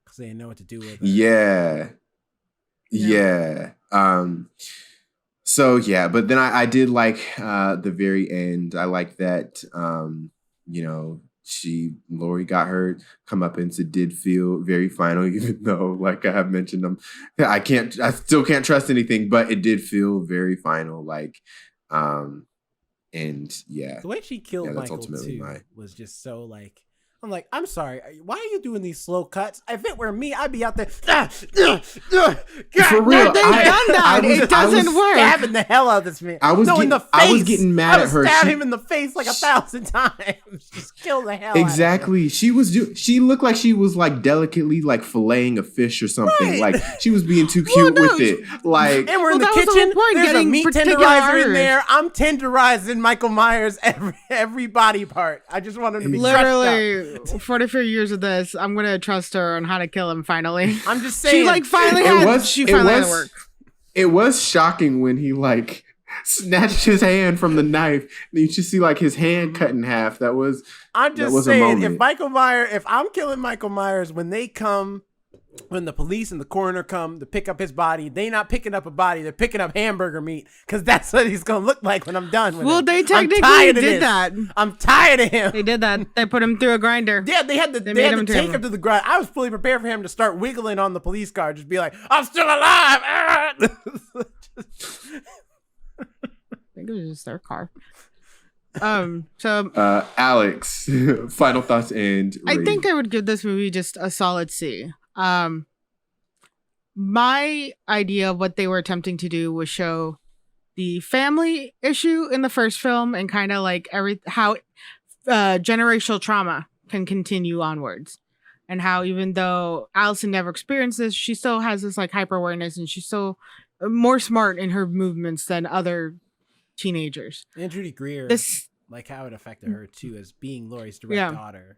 Speaker 1: because they didn't know what to do with it.
Speaker 2: Yeah. So yeah, but then I did like the very end. I like that Laurie got her comeuppance. It did feel very final, even though, like I have mentioned, I still can't trust anything, but it did feel very final. Like, and yeah,
Speaker 1: the way she killed Michael too was just so like, I'm like, I'm sorry, why are you doing these slow cuts? If it were me, I'd be out there. God,
Speaker 2: For real,
Speaker 3: they've done that. It doesn't work.
Speaker 1: Stabbing the hell out of this man.
Speaker 2: I was getting mad at her.
Speaker 1: Stab him in the face like 1,000 times. Just kill the hell
Speaker 2: exactly.
Speaker 1: out of him.
Speaker 2: She looked like she was like delicately like filleting a fish or something. Right. Like she was being too cute with it. Like,
Speaker 1: and we're in the kitchen. There's a meat tenderizer in there. I'm tenderizing Michael Myers every body part. I just want him to be
Speaker 3: literally 44 years of this. I'm gonna trust her on how to kill him. Finally,
Speaker 1: I'm just saying.
Speaker 3: She like finally had to work.
Speaker 2: It was shocking when he like snatched his hand from the knife. And you just see like his hand cut in half. That was.
Speaker 1: I'm just saying, if I'm killing Michael Myers when the police and the coroner come to pick up his body, they not picking up a body, they're picking up hamburger meat because that's what he's gonna look like when I'm done with him.
Speaker 3: Well, they technically did that.
Speaker 1: I'm tired of him.
Speaker 3: They did that. They put him through a grinder.
Speaker 1: Yeah, they had to take him to the grinder. I was fully prepared for him to start wiggling on the police car, just be like, I'm still alive.
Speaker 3: I think it was just their car.
Speaker 2: Alex, final thoughts and rating.
Speaker 3: I think I would give this movie just a solid C. My idea of what they were attempting to do was show the family issue in the first film and kind of like how generational trauma can continue onwards, and how even though Allison never experienced this, she still has this like hyper awareness and she's so more smart in her movements than other teenagers.
Speaker 1: And Judy Greer, like how it affected her too as being Laurie's direct daughter.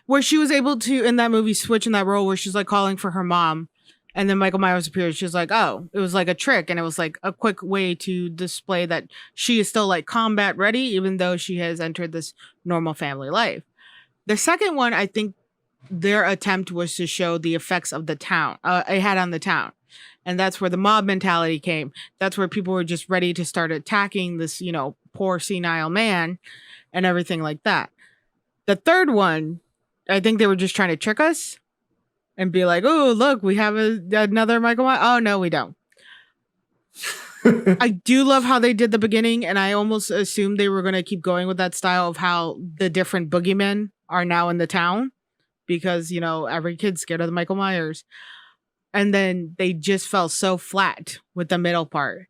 Speaker 3: Where she was able to, in that movie, switch in that role where she's like calling for her mom. And then Michael Myers appears. She's like, oh, it was like a trick. And it was like a quick way to display that she is still like combat ready, even though she has entered this normal family life. The second one, I think their attempt was to show the effects of the town, it had on the town. And that's where the mob mentality came. That's where people were just ready to start attacking this, poor senile man and everything like that. The third one, I think they were just trying to trick us and be like, oh, look, we have another Michael Myers. Oh, no, we don't. I do love how they did the beginning, and I almost assumed they were going to keep going with that style of how the different boogeymen are now in the town because, you know, every kid's scared of the Michael Myers. And then they just fell so flat with the middle part.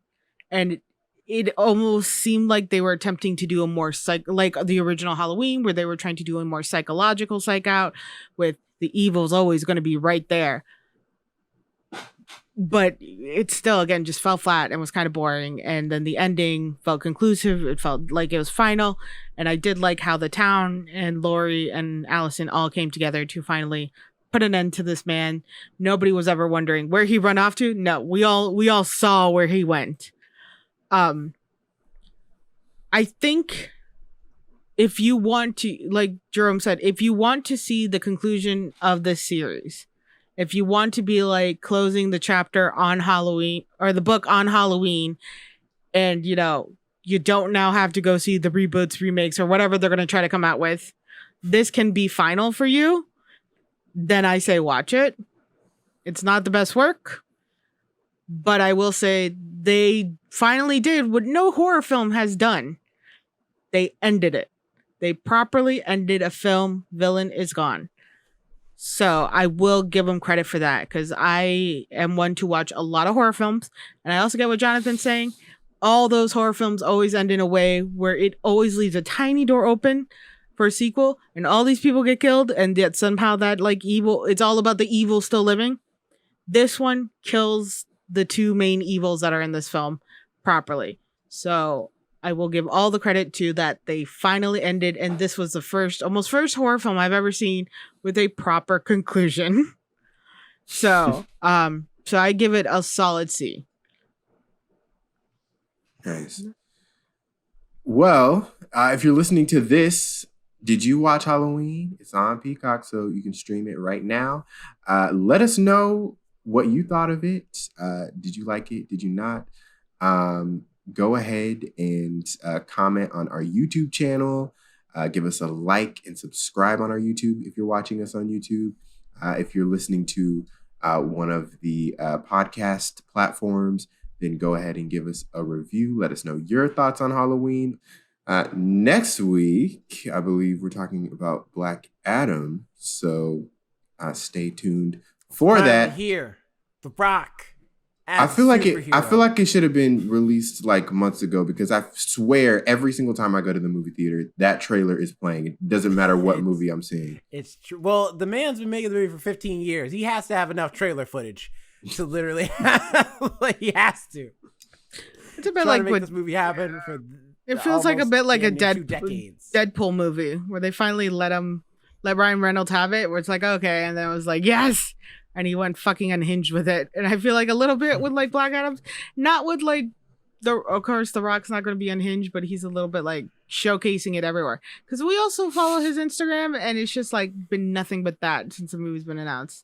Speaker 3: And it almost seemed like they were attempting to do a more like the original Halloween, where they were trying to do a more psychological psych out with the evil's always going to be right there. But it still, again, just fell flat and was kind of boring. And then the ending felt conclusive. It felt like it was final. And I did like how the town and Laurie and Allison all came together to finally put an end to this man. Nobody was ever wondering where he run off to. No, we all saw where he went. I think if you want to, like Jerome said, if you want to see the conclusion of this series, if you want to be like closing the chapter on Halloween or the book on Halloween, and you know, you don't now have to go see the reboots, remakes, or whatever they're going to try to come out with, this can be final for you, then I say watch it. It's not the best work, but I will say they finally did what no horror film has done. They ended it. They properly ended a film. Villain is gone. So I will give them credit for that, because I am one to watch a lot of horror films. And I also get what Jonathan's saying. All those horror films always end in a way where it always leaves a tiny door open for a sequel, and all these people get killed, and yet somehow that like evil, it's all about the evil still living. This one kills the two main evils that are in this film properly. So I will give all the credit to that. They finally ended, and this was the almost first horror film I've ever seen with a proper conclusion. So I give it a solid C.
Speaker 2: Nice. Well, if you're listening to this, did you watch Halloween? It's on Peacock, so you can stream it right now. Let us know what you thought of it. Did you like it? Did you not? Go ahead and comment on our YouTube channel. Give us a like and subscribe on our YouTube if you're watching us on YouTube. If you're listening to one of the podcast platforms, then go ahead and give us a review. Let us know your thoughts on Halloween. Next week, I believe we're talking about Black Adam. So stay tuned for that.
Speaker 1: Here, The Rock.
Speaker 2: I feel like it should have been released like months ago, because I swear every single time I go to the movie theater, that trailer is playing. It doesn't matter what movie I'm seeing.
Speaker 1: It's true. Well, the man's been making the movie for 15 years. He has to have enough trailer footage to literally, like, he has to.
Speaker 3: It's a bit like
Speaker 1: to make this movie happen for.
Speaker 3: It feels like a bit like a
Speaker 1: 2 decades.
Speaker 3: Deadpool movie where they finally let Ryan Reynolds have it, where it's like, okay, and then it was like, yes. And he went fucking unhinged with it. And I feel like a little bit with like Black Adam, not with like of course The Rock's not going to be unhinged, but he's a little bit like showcasing it everywhere. Because we also follow his Instagram, and it's just like been nothing but that since the movie's been announced.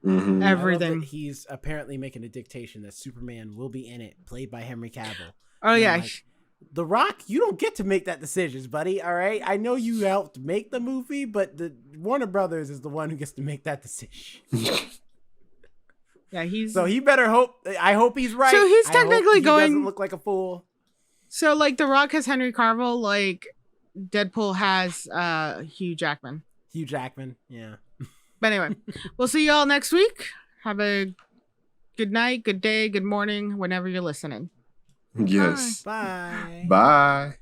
Speaker 2: Mm-hmm.
Speaker 3: Everything.
Speaker 1: He's apparently making a dictation that Superman will be in it, played by Henry Cavill.
Speaker 3: Oh yeah.
Speaker 1: Like, The Rock, you don't get to make that decision, buddy. All right, I know you helped make the movie, but the Warner Brothers is the one who gets to make that decision.
Speaker 3: Yeah,
Speaker 1: he better hope. I hope he's right.
Speaker 3: So he's technically
Speaker 1: he
Speaker 3: going.
Speaker 1: Doesn't look like a fool.
Speaker 3: So like The Rock has Henry Cavill, like Deadpool has Hugh Jackman.
Speaker 1: Hugh Jackman, yeah.
Speaker 3: But anyway, we'll see you all next week. Have a good night, good day, good morning, whenever you're listening.
Speaker 2: Yes.
Speaker 1: Bye.
Speaker 2: Bye.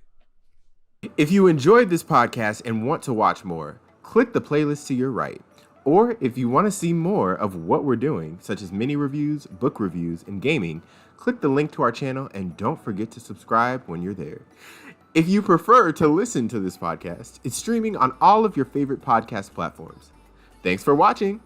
Speaker 2: If you enjoyed this podcast and want to watch more, click the playlist to your right. Or if you want to see more of what we're doing, such as mini reviews, book reviews, and gaming, click the link to our channel and don't forget to subscribe when you're there. If you prefer to listen to this podcast, it's streaming on all of your favorite podcast platforms. Thanks for watching.